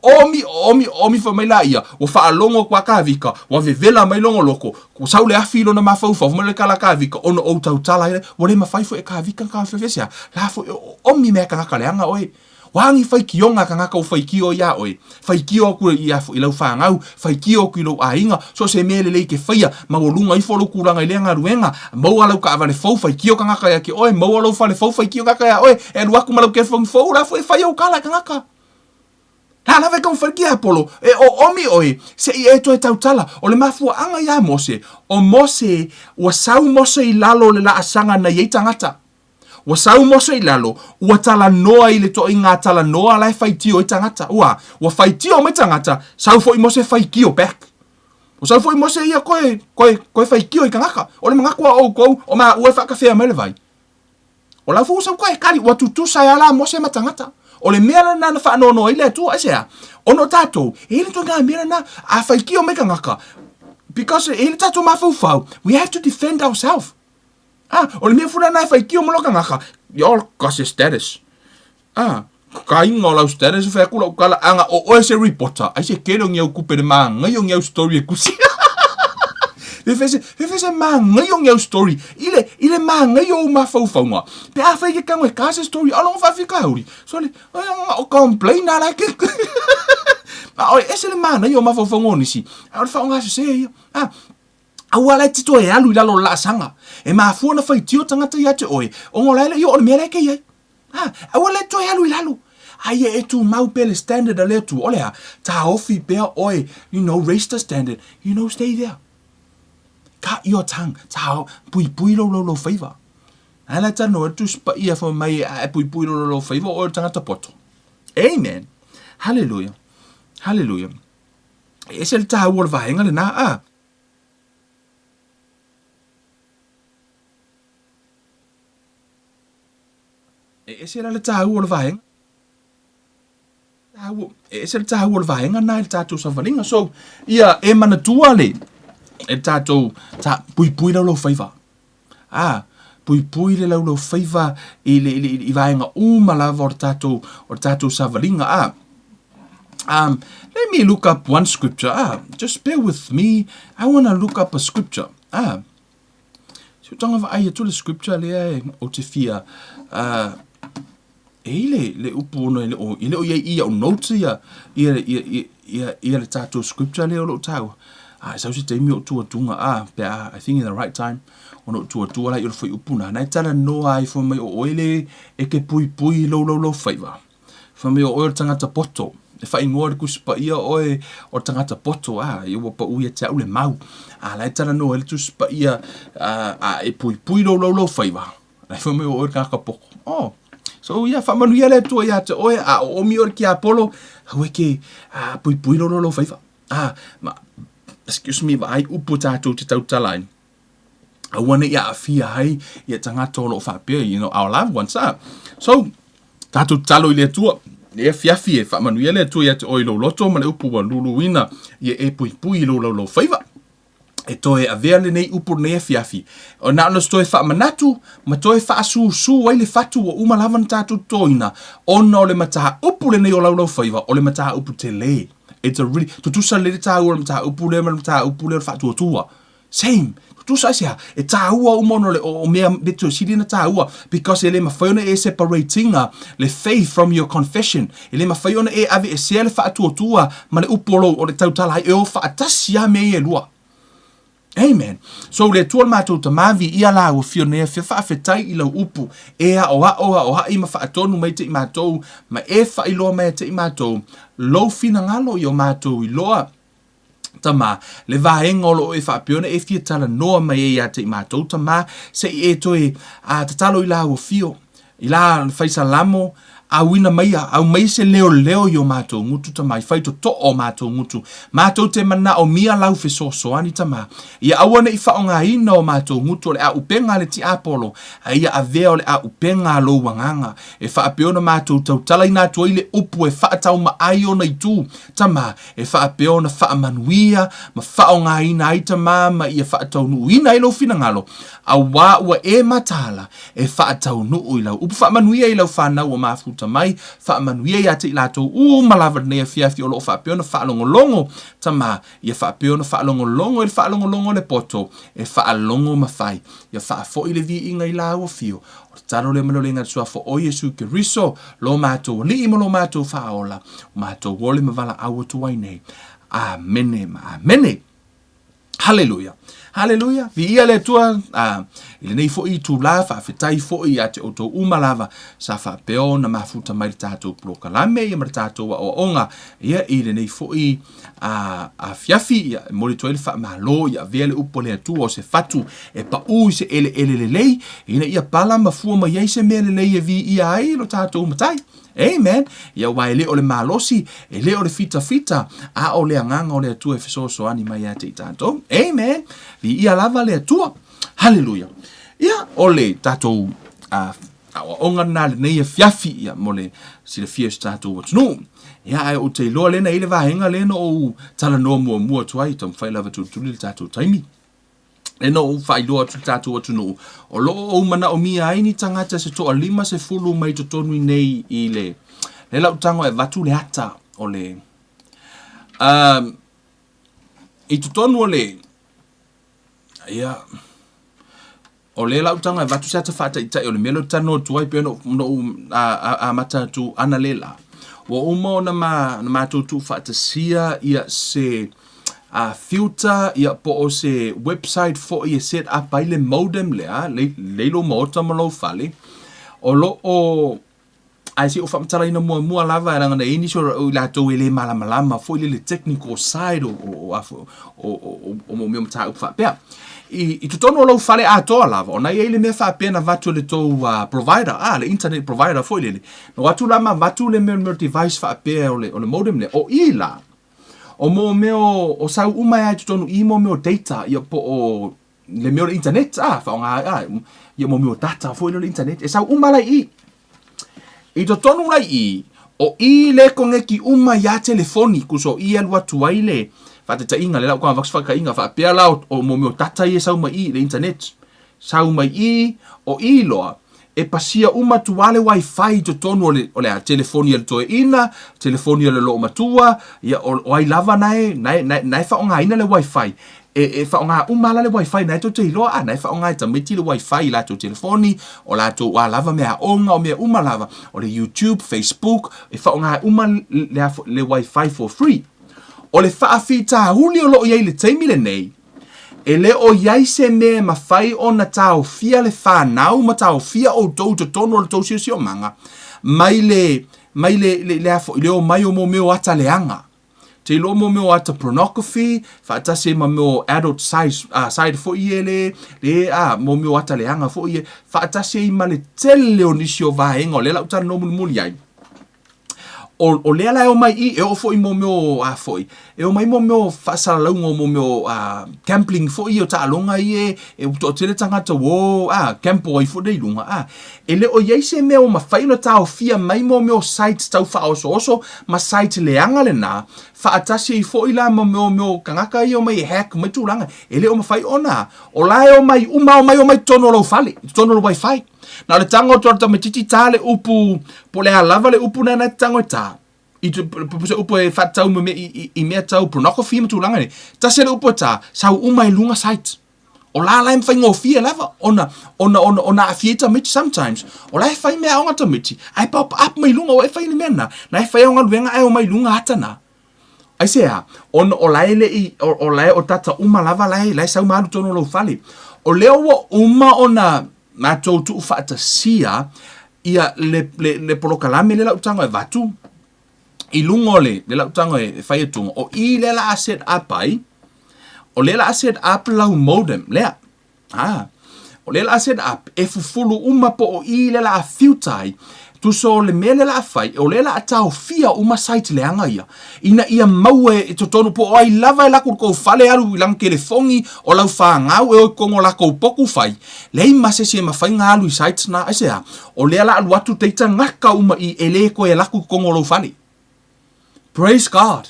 omi fa mai la ia. O wha alongo kwa kawika. O vevela mai longo loko. Ko saule afilo na mawhaufa. O mele kala kawika. Ono o tautala ile. O le mawhai fo e kawika kawhai ese. La fo omi mea kangaka le anga oe. Wangi fai kionga kangaka o fai kio ya oe. Fai kio ku ia fo ilau whangau. Fai kio ku ilau ainga. So se mele le ke faia. Mangolunga i folo kuranga i leanga ruenga. Mau alau ka avale fau fai kio kangaka ya ke oe. Mau alau fale fau fai kio kangaka ya oe. E luaku malau ke fau la fo e fai au kala kangaka. La la veka fai kia Apollo. E o omi oe. Se i eto e tautala. O le mafua anga ya Mose. O Mose. Wa sau Mose i lalo le la asanga na yei tangata. Wa sau Mose i lalo, ua tala noa i le to i ngā tala noa lai whaitio i tangata. Ua whaitio me tangata, sau fo i Mose whaikio back. O sau fo i Mose ia koe whaikio i kangaka. O le mangakua o kou, o maa ue whakawhea mele vai. O la fu sau koe kari, ua tutusa i ala Mose ma tangata. O le mea na whaanono i le atua, esea. Ono tātou, e le to ngā mea na a whaikio me kangaka. Because e le tātou mawhau, we have to defend ourselves. O le mea fura nai whai kio maloka ngaka. Y'all kasi status. Ka inga o lau status whai kula ukala anga o oe se reporter. Ai se kero ngiau kupe de maa ngai o ngiau story e kusi. Whewhese maa ngai o ngiau story. Ile maa ngai o mawhauwhaunga. Pe a whai ke kango e kasi story. Alonga whawhika hauri. So le, o complain na like. O ese le maa ngai o mawhauwhaunga o nisi. A le whaunga se ia. Aua lai tito e alu i lalo la sanga. E maafua na whaitio tangata ia te oe. O ngola ele, o le mea leke iai. Aua lai tito e alu i lalo. Ai e tu mau pele standard a leo tu. Ole ha, ta ofi pea oe. Raise the standard. Stay there. Cut your tongue. Ta pui lo favor. Ala tano e tu spa ia fa mai e pui lo favor o tangata poto. Amen. Hallelujah. Hallelujah. E se le taha ua le vahenga le na E se le taha ua le vahenga. E se le taha ua le vahenga na le tātou savalinga. So, ia e mana tua le. E tātou pui lau whaiva. Pui le lau whaiva i vahenga umalava o tātou savalinga. Let me look up one scripture. Just bear with me. I want to look up a scripture. So tanga va ai tu le scripture le o te fia. Le upu no ile o ia o note ia le tato scripture le o lo tau. Sa se te mi o tu tunga I think in the right time ono tu la yo foi upu na tala no ai fo mai o oile e ke pui lo favor. Fo mai o tangata poto. E fa ingoa le kuspa ia oe o tangata poto yo pa uia te ule mau. La tala no ele tu spa ia e pui lo favor. Na fo mai o ka poko. So ia whamanu ia le tua ia te oe o mi ori ki Apollo haue ke pui lo favor. Excuse me, vai upu tātou te tautalain. Awane ia awhia hai ia tangata o lo whapea, our loved ones. So, tātou talo i le tua, le fiafi e whamanu ia le tua ia te oe lo loto, ma le upu wa luluina ia e pui lo favor. E toe a vea le nei upu nei fiafi. O na ono stoe whamanatu, ma toe whaasu wai le fatu o umalavan tātou toina. Ona o le mataha upu le nei o lau favor, o le mataha upu te le. It's a really, tutusa le taha ua le mataha upu le fatu o tua. Same. Tutusa sia, e taha ua umono le o mea betu siri na taha ua, because e le mawhaiona e separating le faith from your confession. E le mawhaiona e ave e sea le fatu o tua, ma le upolo o le tautala e o whaatasia me e lua. Amen. So le tuol mātou ta mavi ia la o fio nea fia whaafetai i lau upu ea o hai ma whaatonu mai te i mātou ma e whailoa mai te i mātou lau fina ngalo i o mātou i loa tama le vahenga o lo e whaapiona e fia tala noa mai e ia te i mātou tama se i e toi tatalo i la o fio i la whaisalamo wina mai au mai se leo yo mātou ngutu tama, i whai to o mātou ngutu. Mātou te mana o mia lau fe soani tama. Ia awana i whaonga ina o mātou ngutu o le a upenga le ti apolo, ia a vea o le a upenga lo wanganga. E whaapeona mātou tau tala ina tua ile upu e whaatau ma ai ona i tū tama. E whaapeona whaamanuia, ma whaonga ina ai tama, ma ia whaatau nu ina ilo fina ngalo. A wā ua e matala, e whaatau nu ilau. Upu whaamanuia ilau whanau o mafuta mai, whaamanuia ia te ilatou malava nea fiafi o loo whaapeona whaalongolongo tama. Ia whaapeona whaalongolongo e whaalongolongo le poto, e whaalongo mawhai. Ia whaafo i le vi inga ilau o fio. O taro le malo le ngā tsua fo o Yesu ke riso, lo mātou, li ima lo mātou whaola, mātou wole mavala awa tuai nei. Amene, amene. Hallelujah. Hallelujah. Vi ia le tua, ile nei fo i tu la, whaafetai fo i ate o tō umalava, sa whaapeo na mafuta mai tātou prokalame, ia mara tātou wa o onga, ia ile nei fo i a fiafi, ia mori toile wha malo, ia vele upo le atu o se fatu, e pa ui se ele lei, ina ia pala mafua ma iei se mea le lei e vi ia ai, lo tātou matai. Amen. Ia wai le o le malosi, e le o le fita, a o le anganga o le atua e fesoso ani mai ate i tātou. Amen. Vi ia lava le atua. Hallelujah. Ia o le tātou onga nā le nei e fiafi ia mo le sile fies tātou watunu. Ia ai o te loa lena ile vahenga lena o tala noa mua tuai, tam whai lava tūtuli le tātou taimi. E no whai loa tu tātou atu o lo o mana o mia aini tangata se toa 5 se fulu mai to tonu nei i le lau tango e watu le ata o le i to tonu o le ia o le lau tango e watu se ata whata i tai o le melo tano tuai pe no a mata tu ana lela wa umo na mātou tu whata sia ia se filter ia po o se website fo ia set up ai le modem le lo mota malo fale o lo o ai si o famtala ina mua lava era ngana ini so la to ele malama fo le technical side o mo me mata ufa pe i to tono lo fale a to lava ona ele me fa pena vatu le to provider le internet provider fo le no watu lama vatu le me device fa pe o le modem le o ila o mo meo o sau umai ai tonu i mo meo data ia po o le meo internet whaonga ia mo meo data fo ino le internet e sau umai i to tonu lai i o i le konge ki umai ia telefoni kuso i alua tuai le whatata inga le lau kwa vaks whaka inga wha pia lau o mo meo data i e sau mai i le internet sau mai i o i loa e pasia uma tuale wifi to tonu o le telefoni le toe ina, telefoni le lo matua, ia o ai lava nai whaonga ina le wifi. E whaonga umala le wifi nai to te iloa, nai whaonga e tamiti le wifi la to telefoni, o la to wa lava mea onga o mea umalava, o le YouTube, Facebook, e whaonga le wifi for free. O le whaafita huli o lo iei le teimile nei, e le o iai se me mawhai o na tau fia le whanau ma tau fia o tau to tono le tau sio manga mai le afo i leo mai o mo meo ata leanga te ilo mo meo ata pornography whaatase ma meo adult side fo i le mo meo ata leanga fo i whaatase i ma le tele o nisio vahenga o le lau tana no muli ai o le ala o mai i e o fo i mo meo foi e o mai mo meo fasala laungo mo meo camping fo i o ta alonga i e to tele tangata wo campo i fo dei lunga e le o yei se meo ma faino ta o fia mai mo meo site tau fa oso ma site le anga le na fa atasi i fo i la mo meo kangaka i o mai hack mai tulanga e le o ma fai ona o la o mai o mai tono lo fale tono lo wifi na le tango torta me titi tale upu po le lava le upu na tango ta i se upu e fatau me i me tau pornography me tulanga ni ta se upu ta sau umai lunga site o la im fai ngofia lava ona afieta me sometimes o la fai me onga to miti ai pop up mai lunga o fai ni mena na fai onga luenga ai o mai lunga hatana ai se o la ele o la o tata uma lava la sau malu tono lo fali o leo uma ona ma tau tu whaata sia ia le polokalame le lau tango e vatu i lungole le lau tango e whaiatunga o i le la set up ai o le la set up lau modem lea o le la set up e fufulu uma po o i le la filter ai tu so le mele la fai o le la tau fia uma site le anga ia ina ia maue to tonu po ai lava la ko fale alu lang ke le fongi o lau fa ngau e o kongo la ko poku fai le ma se ma fai ngalu sites na ase o le la alu atu teita ngaka uma I ele ko e la ko kongo lo fale. Praise God.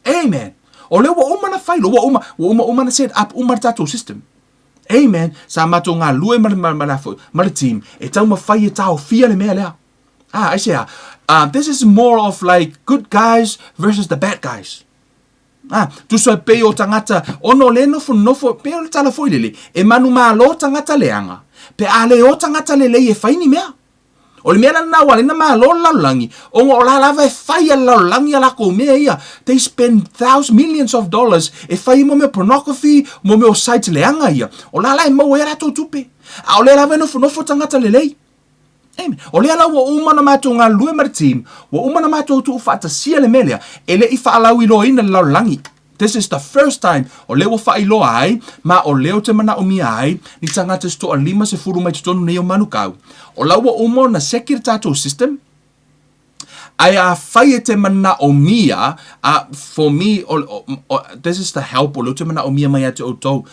Amen. O le wa uma na fai lo wa uma na set up uma tato system. Amen. Sa mato ngā lue ma team. E tau ma fai e tau fia le mea lea. I say, this is more of like good guys versus the bad guys. Tu so pe o tangata, ono le nofo, pe o tala foi lele. E manu ma lo tangata leanga. Pe ale o tangata lele e fai ni mea. O le mea na wale na ma lo laulangi. O ngā la lava e fai a laulangi a lako mea ia. They spend millions of dollars e fai mo me pornography, mo me o site leanga ia. O la e mau e rato tupe. A o le lava nofo tangata lelei. Amen. O le ala wa umana mato ngā lue maritim, wa umana mato tu ufata sia le melea, ele I whaalau ilo ina laulangi. This is the first time o leo wha ilo ai, ma o leo te mana o mi ai, ni tangata sto a 5 se furu mai tutonu nei o manukau. O lau wa umo na secure tato system, ai a whai e te mana o mia, for me, this is the help o leo te mana o mia mai ate o tau.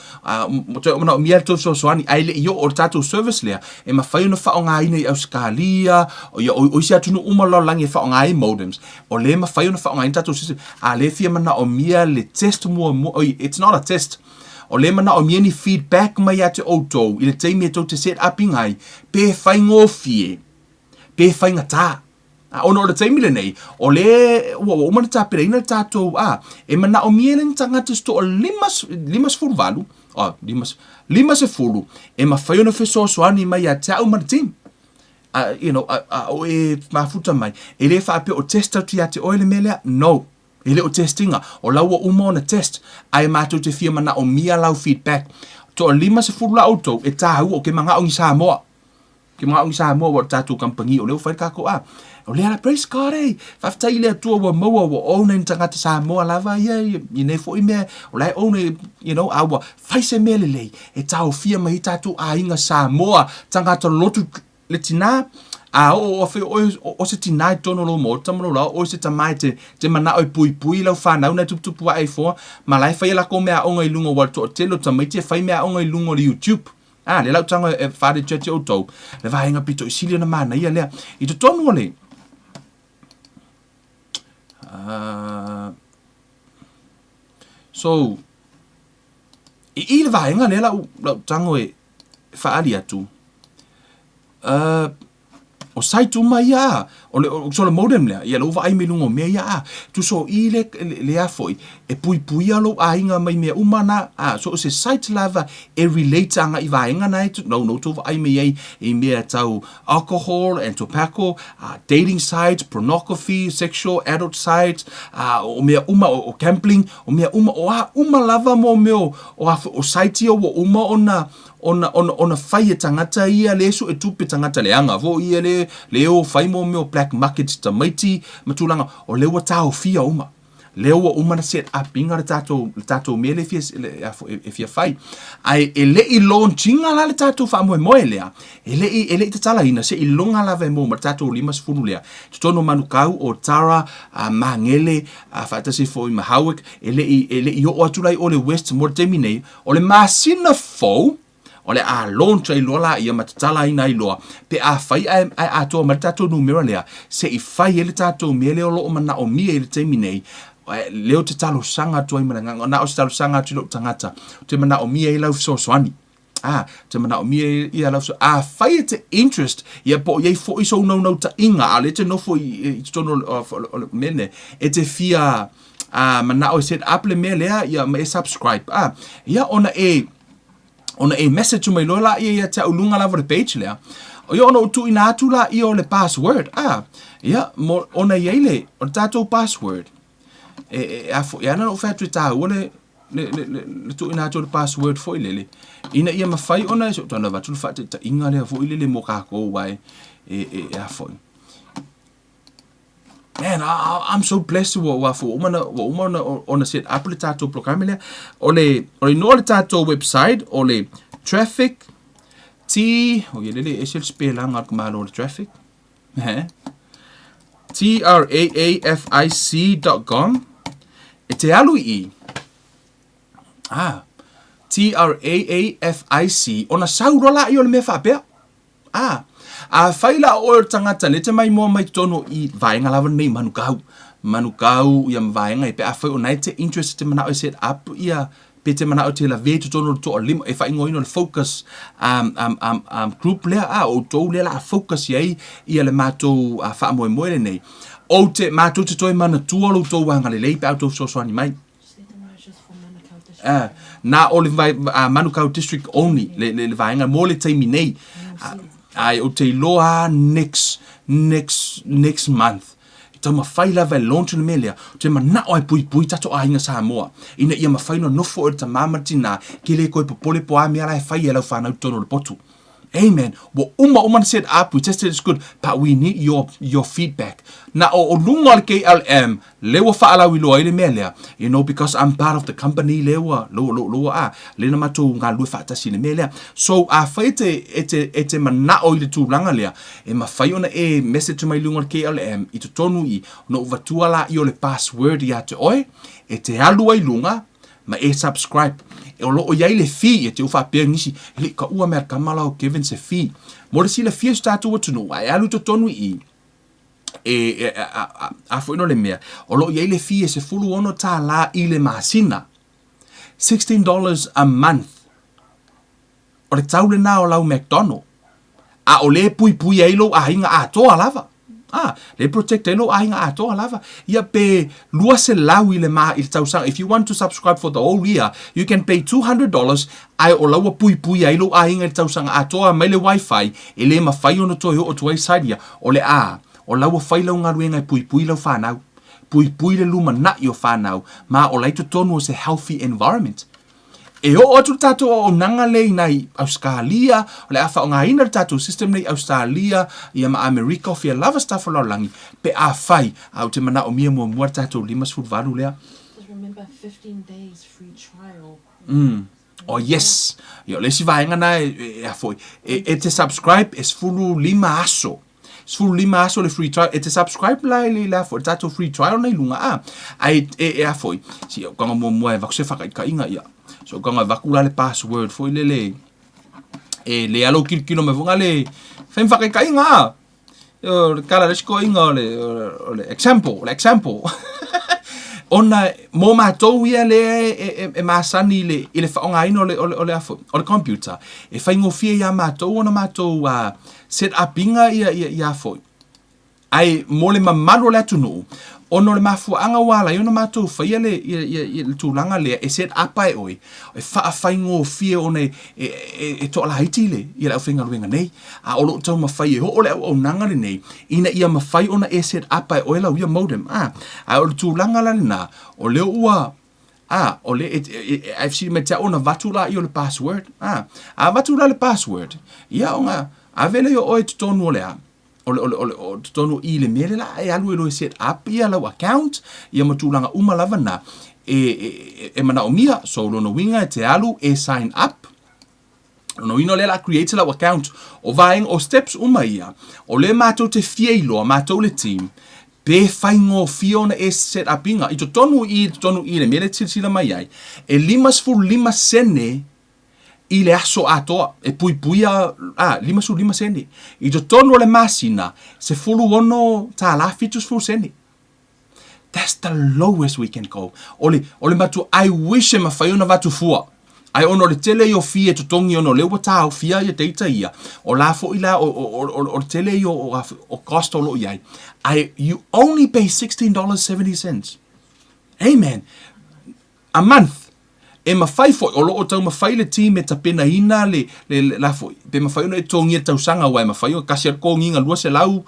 Te mana o mia tau so soani, ai le I o tato service lea, e ma whai ona wha o ngā ina I Australia, o isi atunu umalo langi e wha o ngā I modems, o le ma whai ona wha o ngā ina tato system, a le fia mana o mia le test mua, it's not a test, o le mana o mia ni feedback mai ate o tau, I le teimi e tau te set up ingai, pe whai ngō fie, pe whai ngata. Ono le taimi le nei, o le umana tāpere ina tātou e mana o mia le tangata sto o 5 furu valu, 5 se furu, e ma whai ona whesoasoani mai a te au maritim. O e mafuta mai, e le whaape o testa tu ia te oile melea? No. E le o testinga, o laua uma ona test, ai mātou te fia mana o mia lau feedback. To o 5 se furu la auto, e tāhu o ke mga o ngi Samoa. Ke mga o ngi Samoa wa tātou kampangi, o leo whai kako o le ala praise God whaftai lea tua wa maua wa ona ni tangata Samoa lava I nei fo I mea o lai ona awa whaise mea le lei e tau fia mai tātou a inga Samoa tangata lotu le tina o se tina I tono lo mo tamano la o se tamai te mana o pui lau whanau na tupu ai fo ma lai whai lako mea onga I lungo wa to telo tamai te whai mea onga I lungo le YouTube le lau tanga e whare chete o tau le vahenga pito I silia na mana ia lea I to tonu le so I le vaenga le lau tango e whaali atu o saitu mai o so le modem lea ia lo va ai melungo mea ia tu so I le afoi e pui alo a inga mai mea umana so se site lava e relate anga I vaenga nai no to va ai mea I mea tau alcohol and tobacco dating sites pornography sexual adult sites o mea uma o gambling o mea uma lava mo meo o site o uma ona whai e tangata ia lesu e tupe tangata leanga vo ia leo whai mo meo black market tamaiti matulanga o leo tau fia uma leo uma na set up inga le tato mele e fia whai ai e le I launchinga la le tato wha moe lea e le I tatala ina se I longa la ve mo ma tato 5 furu lea tutono manukau o Tara mangele whaatasi fo I mahawik e le I o atulai o le west mo temi nei o le masina fo o le launch ai lola ia matatala ina I loa pe whai ai ato ma tato numero lea se I whai ele tato mele o loo mana o mia ele temi nei leo te talo sanga tu ai mana na o te talo sanga tu lo tangata te mana o mia I lau soani te mana o mia I lau whai te interest ia po iei fo I so no ta inga ale te no fo I tono mene e te fia mana o set up le mea lea ia ma e subscribe ia ona e message mai lola ia te ulunga lava le page lea o ia ona utu ina atu la ia o le password ia mo ona ia le o tatou password afo ia na o fatu ta ole le tu ina atu le password foi lele ina ia mafai ona so tona va tu fatu ta inga le foi lele mo ka ko wai afo Man, I'm so blessed wa umana ona set up le tato program le ole no le tato website ole traffic o ye lele esel spelanga ka malo le traffic traafic.com e te alu I traafic ona sauro la I o le mea whapea a whaila o tangata le te mai mua mai tono I vaenga lava nei manukau ia vaenga I pe a whai o nai te interest te mana o set up ia pe te mana o te la vetu tono to o lima e whai ngoino le focus group lea o tau lea la focus iai ia le mātou wha moe moe le nei o te mātou te toi mana tua lo tau wanga le lei pe au tau soani mai na o le Manukau district only le vaenga mo le taimi nei ai o te loa next month tau mawhai lava e launch le melea te mana o ai pui tato a hinga Samoa ina ia mawhai no nofo o ta mamatina ke le koe popole po a mea lai whai e lau whanau tono le potu. Amen. Well, uma set up, we tested it's good, but we need your feedback. Na o lunga le KLM, lewa whaala loa ile mea lea, you know, because I'm part of the company lewa, loa lena matou ngā lua whaatasi le mea lea. So, whai e te mana o ile tūranga lea, e mawhai ona e message mai lunga le KLM, I to tonu I, no uvatua la I o le password I a te oe, e te alu ai lunga, ma e subscribe. E o loo iai le fee e te uwha pēr nisi. Ele ka ua mea kamala o Kevin se fee. Mo le si le fee statu o tunu. Ai alu to tonu I. A fo ino le mea. O loo iai le fee e se fulu ono tā la I le masina. $16 a month. O le tau le nā o lau McDonald. A o le pui ai lo a hinga a toa lava. Le protect elo ainga ato lava. Ia pe lua se lau I le ma I tau sang. If you want to subscribe for the whole year, you can pay $200. Ai o laua pui ai lo ainga I tau sang atoa mai le wifi. E le mawhai ono toi o tuai saidia. O le o laua whai lau ngā ruenga pui lau whanau. Pui le luma na I o whanau. Ma o laito tonu o se healthy environment. E o atu tato o nanga lei nei Australia, o le awha o ngā ina tato system nei Australia, I ama America o fia lava stuff o laulangi, pe a whai, au te mana o mia mua tato 5 foot varu lea. Just remember 15 days free trial. Oh yes, yo lesi vaenga na e foi. E te subscribe es fulu 5 aso. Sfulu 5 aso le free trial. E te subscribe la le foi tato free trial nei lunga Ai a foi. Si o kanga mua e vakse whakaika inga ia. So kanga vakula le password foi le le alo kilo me vonga le fem whakaika inga kala le sko inga le example ona mo mātou ia le e masani I le whaonga ino o le computer e whaingo fia ia mātou ona mātou set up inga ia foi ai mo le mamalo le atunu ono le mafuanga wala I ona mātou whaia le tūlanga lea e set up ai oi e whaingo fia one e toa la haiti le I lau whenga ruenga nei a olo tau mawhai e ho ole au nanga le nei ina ia mawhai ona e set up ai oi lau ia modem a o le tūlanga la na o leo ua o le I've seen me ta ona vatula I o le password vatula le password ia onga a vele o oi tonu ole o tonu I le mele la e alu e set up ia lau account ia matulanga uma lava na e mana o mia so lono winga e te alu e sign up no ino le la create lau account o vaeng o steps uma ia o le mātou te fieilo mātou le team pe whaingo fiona e set up inga I to tonu I le mele tilsila mai ai e 5 sene I le aso atoa e pui a 5 sene I to tonu le masina se fulu ono ta la fitus full sene. That's the lowest we can go. Ole matu I wish ma faiona vatu fua. Ai ono le tele yo fie to tongi ono le wata o fia ia data ia. O la fo ila o tele yo o cost o lo iai. You only pay $16.70. Amen. A month. E mawhai foi, o loo tau mawhai le team e ta pena ina le la foi. Pe mawhai ona e tongi e tau sanga wai, mawhai o kasi ar kongi nga lua se lau,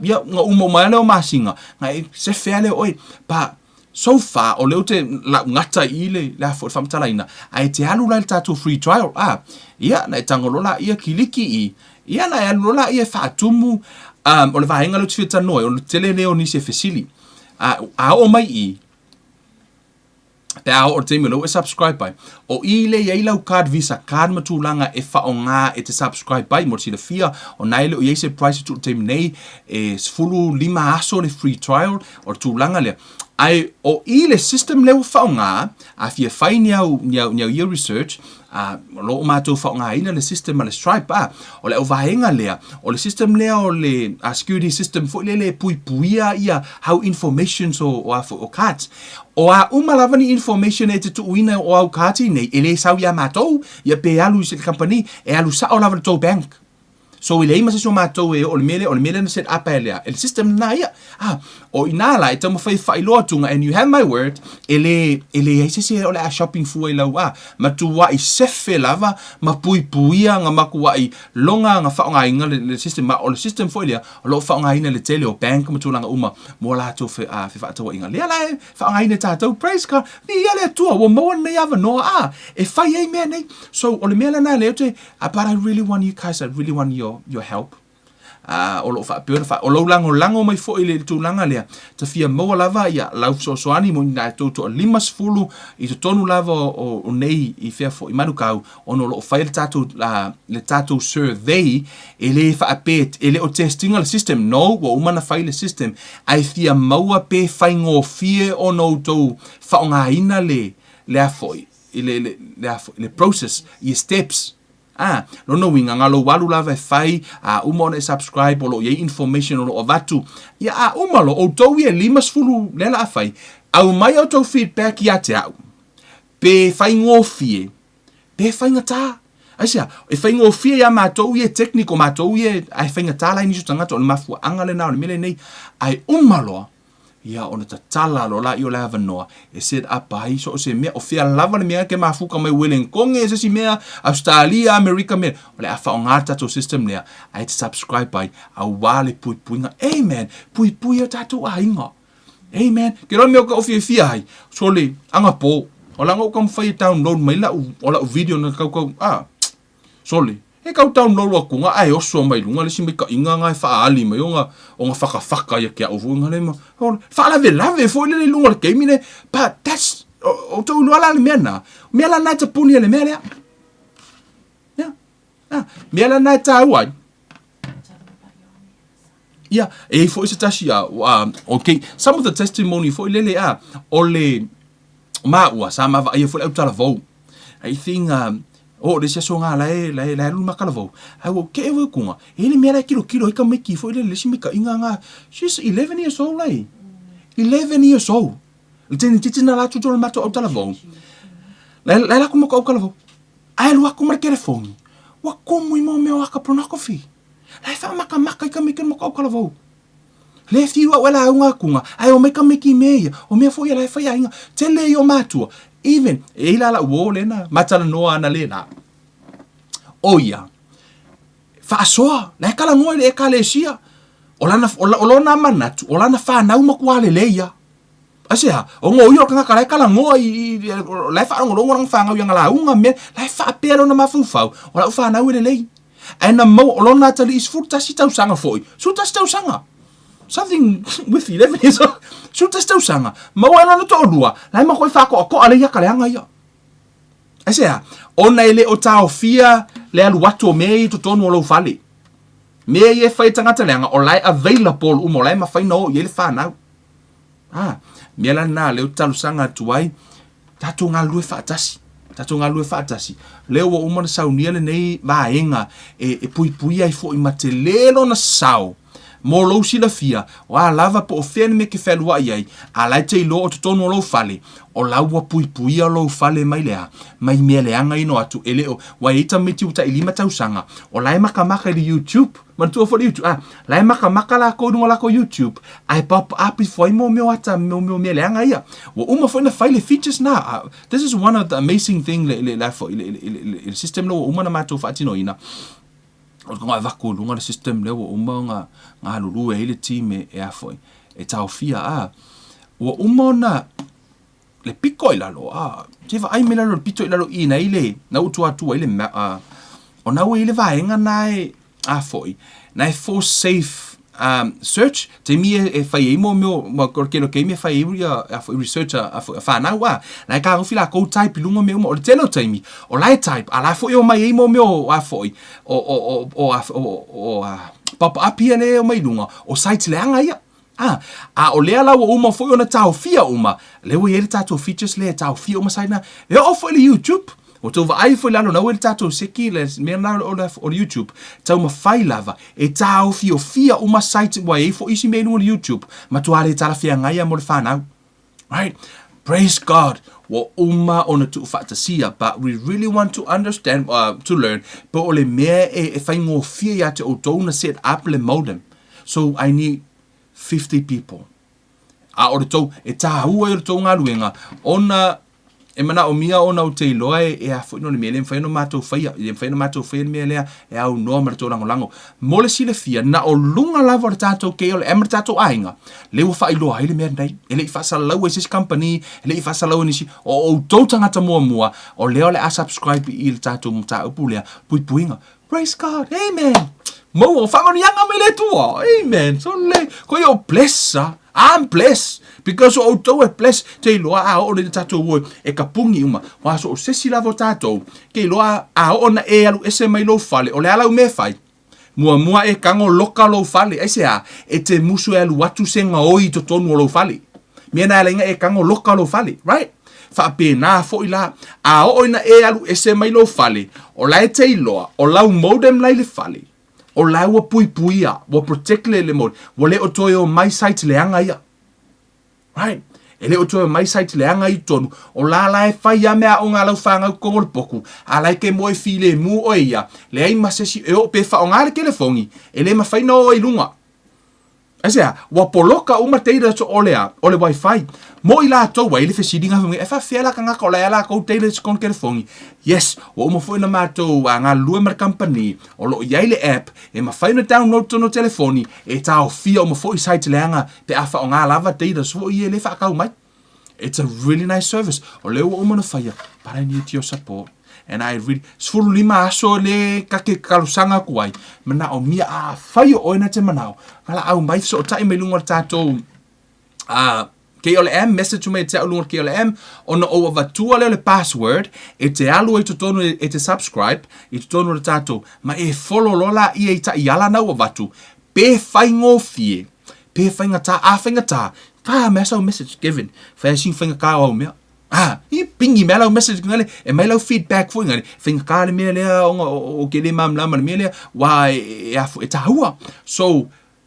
ia nga umo mai leo masinga, nga e se fea leo oi, pa so far o leo te la ngata I le la foi whamtala ina, a e te alu la le tatou free trial, ia na e tangolola ia kiliki ia na e alulola ia whaatumu, o le vahenga lo te whita noi, o le tele leo ni se fesili, a o mai pe a o te melo e subscribe pai o ile ye lau card visa card matulanga e fa onga e te subscribe pai mo si le fia o naile o ye se price tu te nei e fulu lima aso le free trial o tulanga le ai o ile system le fa onga a fia fai nia year research lo ma to fa onga ina le system le stripe o le o vaenga le o le system le o le security system fo le puia ia how information o cards o umalava ni information e te tuuina o au kati nei ele sau ia matou ia pe alu se company e alu sa o lava to bank so ele ima se so matou e o le mele na set up ele el system na ia o inala e tamo fai lo tunga and you have my word ele se o le shopping fu e lau matu wa I sefe lava ma puia nga makua I longa nga fa nga inga le system ma o le system fo ele o lo fa nga ina le tele o bank matu langa uma mo la to fe fa to inga le la fa nga ina tatou praise ka ni ia le tua wo mo na ia no e fai e me nei so o le mele na le te but I really want you guys I really want your help o lo fa pure fa o lo lango mai fo ile tu langa le te fia mo lava ia lau so ani mo na to limas fulu I to tonu lava o nei I fia fo I manu kau ono lo fa le tatu survey ele fa apet ele o testing al system no wo umana fa ile system ai fia mo pe fa ngo fie ono to fa nga ina le afo le process I steps no winga ngalo walu lava fai umone subscribe o ye information o vatu ia umalo o to ye limas fulu lela fai au mai auto feedback ia te au pe fai ngofie pe fai ngata asia e fai ngofie ia matou ye technical matou ye ai fai ngata la ni tanga to mafu angale na o mele nei ai umalo ia ona tala lo la io lava noa e set up ai so se me o fia lava le mea ke mafuka mai Wellington e se si mea Australia America me o le afa ngata to system le ai te subscribe ai a wale puinga amen pui o tatu ainga amen ke ro me ko fia ai so le anga po o la ngo kom fai download mai la o la video na kau so le e kau download wa kunga ai oso mai lunga le simbe ka inga ngai fa ali mai o nga faka ya ke o vunga le ma fa la ve fo le lunga le kemine but that's o to no ala le mena me ala na te puni le mele ya me ala na ta wa ya e fo se tashi okay some of the testimony fo le o le ma wa sama va e fo le tala vo I think o le se songa la lu makala vo ai wo ke wo kunga ele mera kilo i ka meki fo le simika inga she's 11 years old lai 11 years old le tini na la tuto mato o tala vo la kuma ko kala vo ai lu kuma ke phone wa como mo me wa ka prona coffee la fa maka ka meki mo ko kala vo le fi wa wala unga kunga ai o me ka meki me o me fo ya la fa ya inga tele yo matua even ila la wo le na matala no ana le na oia fa soa la kala no le kalesia olana manatu olana fa na uma kwa le leia asia o ngo yo kanga kala ngo la fa ngo ngo fa nga yang la unga me la fa pero na mafufau ola fa na le lei ana mo olona tali is futa si tau sanga foi suta si tau sanga something with 11 years old suta si tau sanga mo ana no to lua la ma ko fa ko ale ya kala nga ya asia ona ele o tao fia le alu watu me to tonu lo fale me ye fai tangata lenga o lai available mo lai ma fai no ye le fa na me la na le talu sanga tuai tatu nga lu fa tasi le o mo sa unia le nei vaenga e pui ai fo I matelelo na sao mo lo si la fia wa lava po fen me ke felwa ai ala te lo to tono lo fale o la wa pui lo fale mai lea mai mele anga ino atu ele o wa ita meti uta ilima tausanga o la maka di YouTube man tu fo YouTube la maka la ko no la ko YouTube ai pop up foi mo ata mo mele anga ia wa uma foi na file features na this is one of the amazing thing le for il system lo uma na mato fatino ina o nga va ko lunga le system le o nga lulu e le team e afoi e tau fia o umona le piko ila lo te va ai mela lo pito ila lo ina ile na utu atu ile o na ile va enga nai afoi nai for safe search te mi e fai mo ke lo ke mi fai a research a fa na wa na ka fila ko type lungo me mo te lo time o lai type ala fo yo mai mo a fo o pop up here le o mai lunga o site le anga ia o le ala uma fo yo na tau fia uma le wo ye tatu features le tau fia uma saina e o fo le YouTube o tau vai foi lalo na o tatu seki le me na o YouTube tau ma fai lava e tau fia uma site wa e fo isi me no YouTube ma tu ale tala fia ngai mo le fana right praise God wa uma ona tu fatasia but we really want to understand to learn but ole me e fai ngo fia ya te o tona set up le modem so I need 50 people o le tau e tahua i le tau ngā luenga ona e mana o mia ona o te iloa e a fwino ni mea le mwhaino mātou whaia le mwhaino mātou whaia ni mea lea e au noa mara tō lango mo le sile fia na o lunga lava le tātou KLM le tātou ainga le ua wha iloa ile mea nei e le i whasalau e sis company e le i whasalau nisi o tau tangata mua o leo le a subscribe i le tātou mta upu lea puipuinga praise God amen mo o whamanianga me le tua amen so le ko yo blessa I'm blessed because o tau e blessed te loa a o le tatou wo e kapungi uma wa so sesi lavo tatou ke loa a ona e alu ese mai lo fale o le ala me fai mua e kango loka lo fale ese a e te musu e alu watu senga oi to tonu lo fale mena lenga e kango loka lo fale right fa pena fo ila a o ina e alu ese mai lo fale o la e te loa o la modem lai le fale o la wa puipuia wa protect le mod wa le o toyo mai site le anga ia right ele o toyo mai site le anga i tonu o la e fai a mea o ngā lau whanga kongo le poku a lai ke moe file mu o ia le ai masesi e o pe wha o ngā le telefongi ele ma whaina o i lunga Asea, wa poloka uma teira to olea, ole wifi. Mo ila to wa ile fesidinga fungi e fa fiela kanga ko la ala ko teira kon telefongi. Yes, wa uma foi na mato wa nga lue mer company, o lo yaile app e ma faina download to no telefoni e ta o fia uma foi site leanga pe afa o nga lava teira so i ele fa ka mai. It's a really nice service. O le wa uma na faia, but I need your support. And I really sfuru lima aso le kake kalusanga kuai mana o mia a fai o ina te manao ala au mai so tai me lunga tato KLM message me te lunga KLM ona o va tua le password e te alu e tonu e te subscribe e tonu le tato ma e follow lola i e ta yala na o vatu pe fai ngofie pe fai ngata a fai ngata fa message given fa sin fai ka o mea i pingi me lau message ngale e mai lau feedback fo ngale finga kale me le o ke le mam lama me le wa e tahua so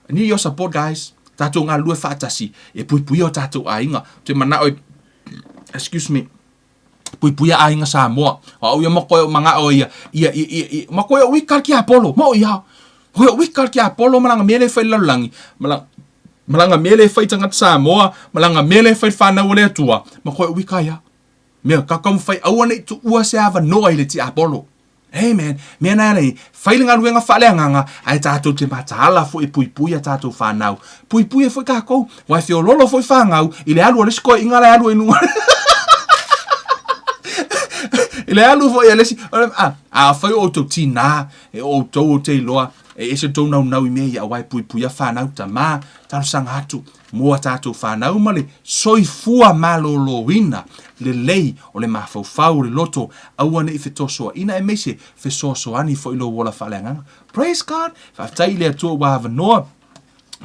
need your support guys tato nga lue fatasi e pui o tato ainga te mana o excuse me pui ainga sa mo o yo mako manga o ia mako o wikal ki apolo mo ia o wikal ki apolo malanga me le fa lalangi malanga mele fai tanga Samoa malanga mele fai fana wale tua mako wikaya me ka kom fai awane tu ua se ava no ile ti Apollo amen me na nei fai linga luenga fale nganga ai tato te matala fo e pui tato fanau pui fo ka ko wa fi lolo fo fangau ile alu le sko ingala alu inu ile alu fo ile si fai o to tina e o to te loa e se tau nau i mea ia wai pui a whanau ta mā, taro sanga atu, mua tātou whanau male, soifua maloloina, le lei o le mawhauwhau le loto, awane i whetosoa, ina e meise whesosoa ani fo ilo wola whaleanganga. Praise God, whaftai lea tua wa havanoa,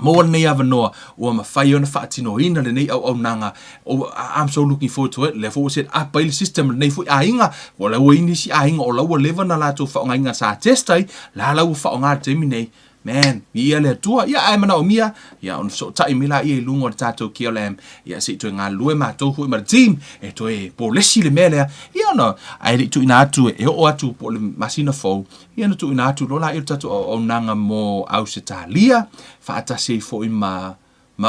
mo nei avanoa o ma fai ona fatino ina le nei au nanga I'm so looking forward to it le fo set up by system nei fo ainga o la o ini si ainga o la o level na la to fa nga sa testai la fa nga te minei man ia le tua ia ai mana o mia ia on so tai mila i lungo tato KLM ia se to nga lue ma to fu ma team e to e po le si le mele ia no ai tu ina atu e o atu po le masina fo ia no tu ina atu lo la i tato o nanga mo Australia fa ata se fo i ma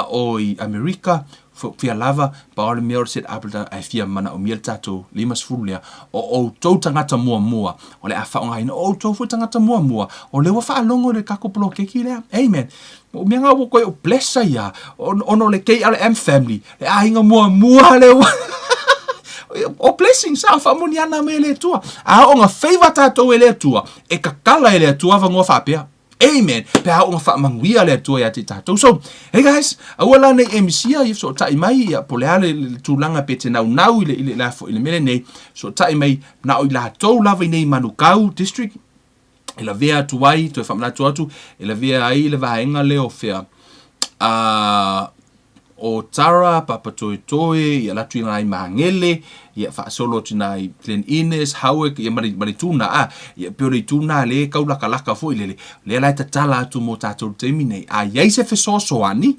oi America fo fia lava pa o le mea set apelta ai fia mana o mia tato limas fulia o tau tangata mua o le afa o ngai no o tau fu tangata mua o le wa fa longo le kakopolo keki le amen o mea ngā wako o blessa ia ono le KLM family le ainga mua le o blessing sa fa muniana me le tua a o nga favor tato e le tua e kakala e le tua va ngoa fa pea Amen. Pe ha unga whaamanguia le atua ia te tātou. So, hey guys, awala nei MCA, if so tai mai, ia pole ale le tūlanga pe te nau i le lafo i le mele nei, so tai mai na o i la tau lava i nei Manukau District, e la vea tuai, to e whamanatu atu, e la vea ai le vahenga leo whea, o Tara, Papa Toi Toi, ia latu i ngai Mahangele, ia whaasolo tina i Glen Innes, Howard, ia marituna, ia peore i tūna le kaulakalaka fo i le lai tatala atu mo tātou teimi nei, iai se whesosoani,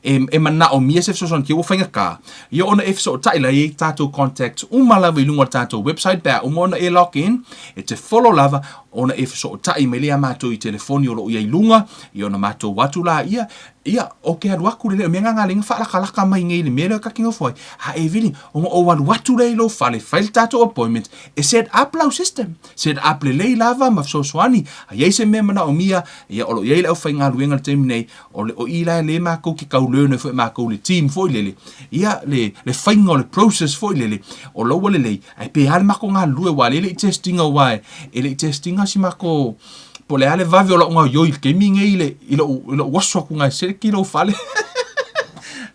e mana o mia se whesosoani ki o whainga kā, ia ona e wheso taila i tātou contact, umalawa i lunga tātou website, bea umona e log in, e te follow lava, ona e wheso tai me lea mātou i telefoni o lo i lunga, i ona mātou watu la ia, o ke adu aku lele, mea ngalinga whaalaka mai ngei le mele ka kinga fwai, ha e vili, o adu watu le lo whale, whaile tātou appointment, e set up lau system, set up le lei lava, ma wso swani, a iei se mea mana o mia, ia olo iei lau whai ngā luenga le temi nei, o ila le mākou ki kau leone fwai mākou le team fwai lele, ia le whainga o le process fwai lele, o laua le lei, ai pe hale mako ngā lue wa lele i testinga wae, ele i testinga si mako, po le ale vave o la unga yoi ke minge i lo waswa ku ngai sere kilo fale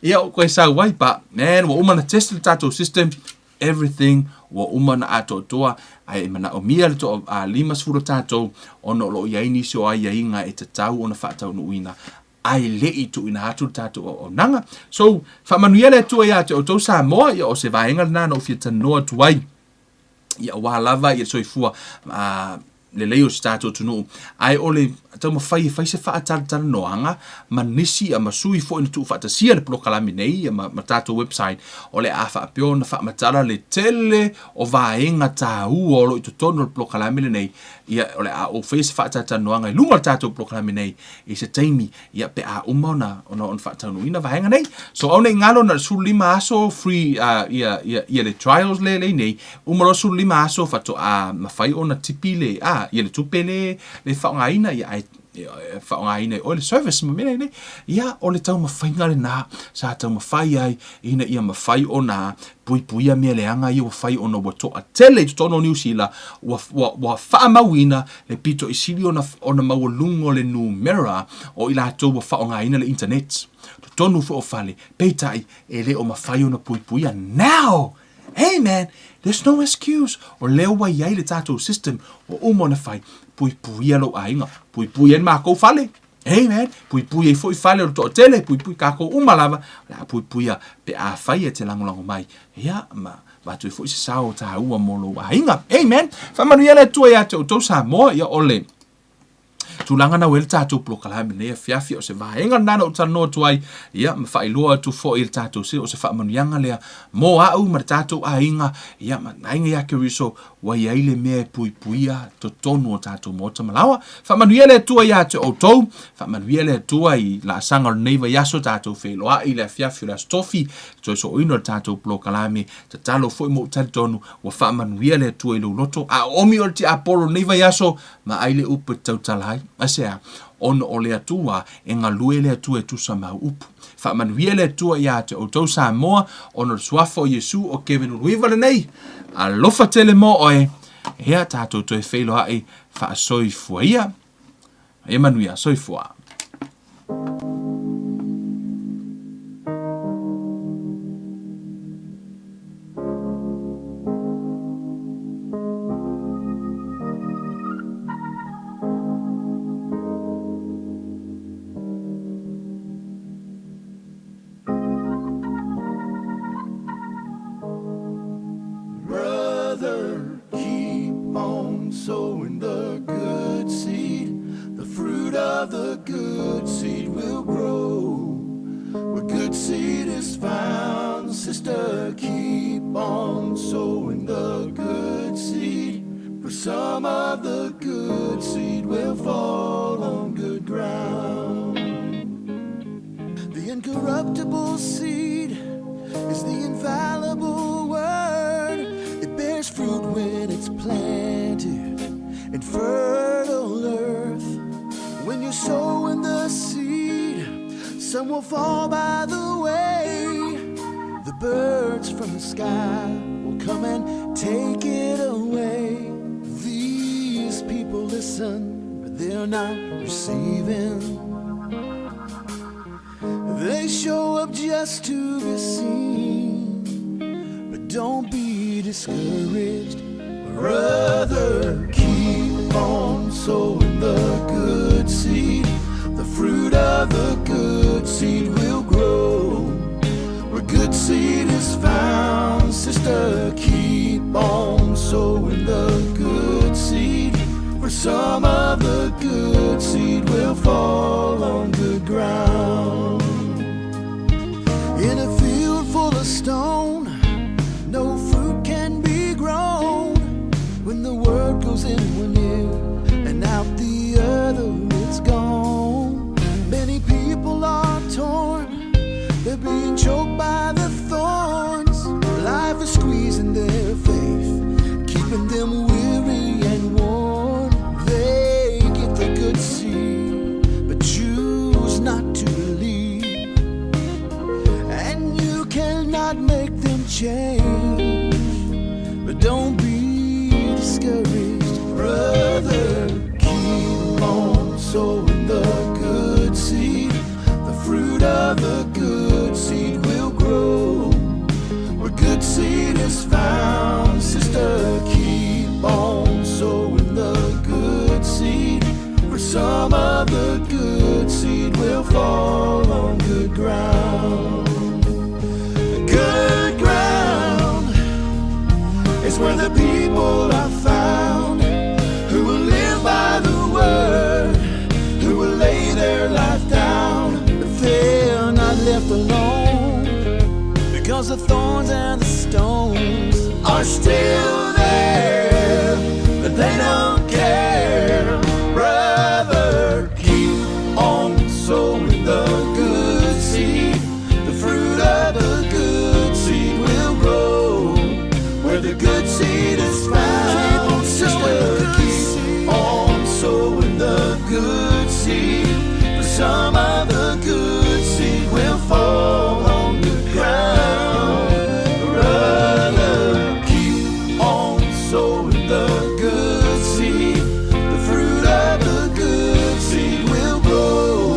ia o koe sa wai pa man wa umana test le tatou system everything wa umana ato toa ai mana o mia le to a lima sfuro tatou ono lo ia ini so ai inga e tatau ona fatau no ina ai le i tu ina hatu tatou o nanga so fa manuele tu ia te o to sa mo ia o se vaenga na no fia tanoa tuai ia wa lava ia soifua le leo stato tunu ai ole tau mawhai se wha atara noanga ma nisi a masui fo ina tu whaatasia le prokalami nei ma tātou website ole a wha apio na wha matara le tele o vaenga tā ua olo i tutono le prokalami le nei ia ole a o whai se wha atara noanga i lunga le tātou prokalami nei i se taimi ia pe a ona wha atara ina vaenga nei so au nei ngalo na su lima aso free ia le trials le nei umaro su lima aso whato a mawhai ona tipi le ia le tupele le whaongaina ia ai whaongaina o le service ma mene nei ia o le tau mawhainga le nā sa tau mawhai ai ina ia mawhai o nā puipuia mea leanga ia whai o na watoa tele i tono New Zealand wa whaamawina le pito i sili o na mawalungo le numera o ila tau wa whaongaina le internet tonu fo o fale peitai e le o mawhai o na puipuia now hey man, there's no excuse. O leo wa iai le tātou system o umona whai pui alo ainga. Pui en mako fale. Hey man, pui e foi fale o to tele, pui kako umalava. La pui a pe a whai e te langolango mai. Ia, ma tu foi se sao ta ua molo ainga. Hey man, whamanuia tua ia te o tau sa moa ia ole. Tulanga na wel tātou prokalami nei fiafia o se vaenga nana o tano tuai ia ma whailua tu fo il tātou se o se whaamanuianga lea mo au ma tātou ainga ia ma ainga ia ke riso wa ia ile mea puipuia to tonu o tātou mota malawa whaamanuia lea tua ia te o tau whaamanuia lea tua i la sanga o neiva yaso tātou whailoa i lea fiafia la stofi to so ino tātou prokalami te talo fo i mo tonu wa whaamanuia lea tua i lo loto a omi o te apolo neiva yaso ma aile upe tau talai asea ono o lea tua e ngā lue lea tua e tusa mau upu. Whaamanuia lea tua ia te o tau Samoa ono suafo Yesu o Kevin Uruiva nei a lofa tele mo oe hea tātou toi whailo hae wha soifua ia e manuia soifua. Keep on sowing the good seed. The fruit of the good seed will grow. Where good seed is found, sister, keep on sowing the good seed. For some of the good seed will fall on good ground. The incorruptible seed is the infallible word. It bears fruit when it's planted in fertile earth. When you sow in the seed, some will fall by the way. The birds from the sky will come and take it away. These people listen, but they're they're not receiving. They show up just to be seen. But don't be discouraged, brother. Keep on sowing the good seed. The fruit of the good seed will grow. Where good seed is found, sister, keep on sowing the good seed. For some of the good seed will fall on good ground. In a field full of stone, no fruit can be grown. When the word goes in one ear and out the other, it's gone. Many people are torn, they're being choked by the thorns. Life is squeezing their faith, keeping them weary and worn. They get the good seed, but choose not to believe. And you cannot make them change. But don't be discouraged, brother. Keep on sowing the good seed. The fruit of the good seed will grow. Where good seed is found, sister, keep on sowing the good seed. For some of the good seed will fall on good ground. Good ground is where the people are found, who will live by the word, who will lay their life down. But they're not left alone, because the thorns and the stones are still there. But they don't care, brother. Keep on sowing the good seed. The fruit of the good seed will grow. Where the good seed is found, sister, keep on sowing the good seed. For some of the good seed will fall on the ground. Brother, keep on sowing the good seed. The fruit of the good seed will grow.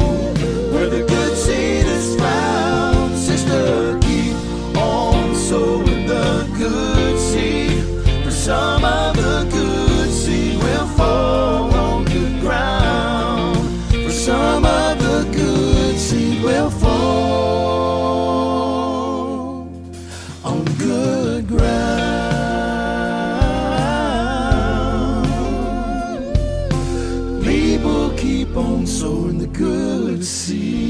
Where the good seed is found, sister, keep on sowing the good seed. For some of the good seed will fall on good ground. For some of the good seed will fall on good ground. People keep on sowing the good seed.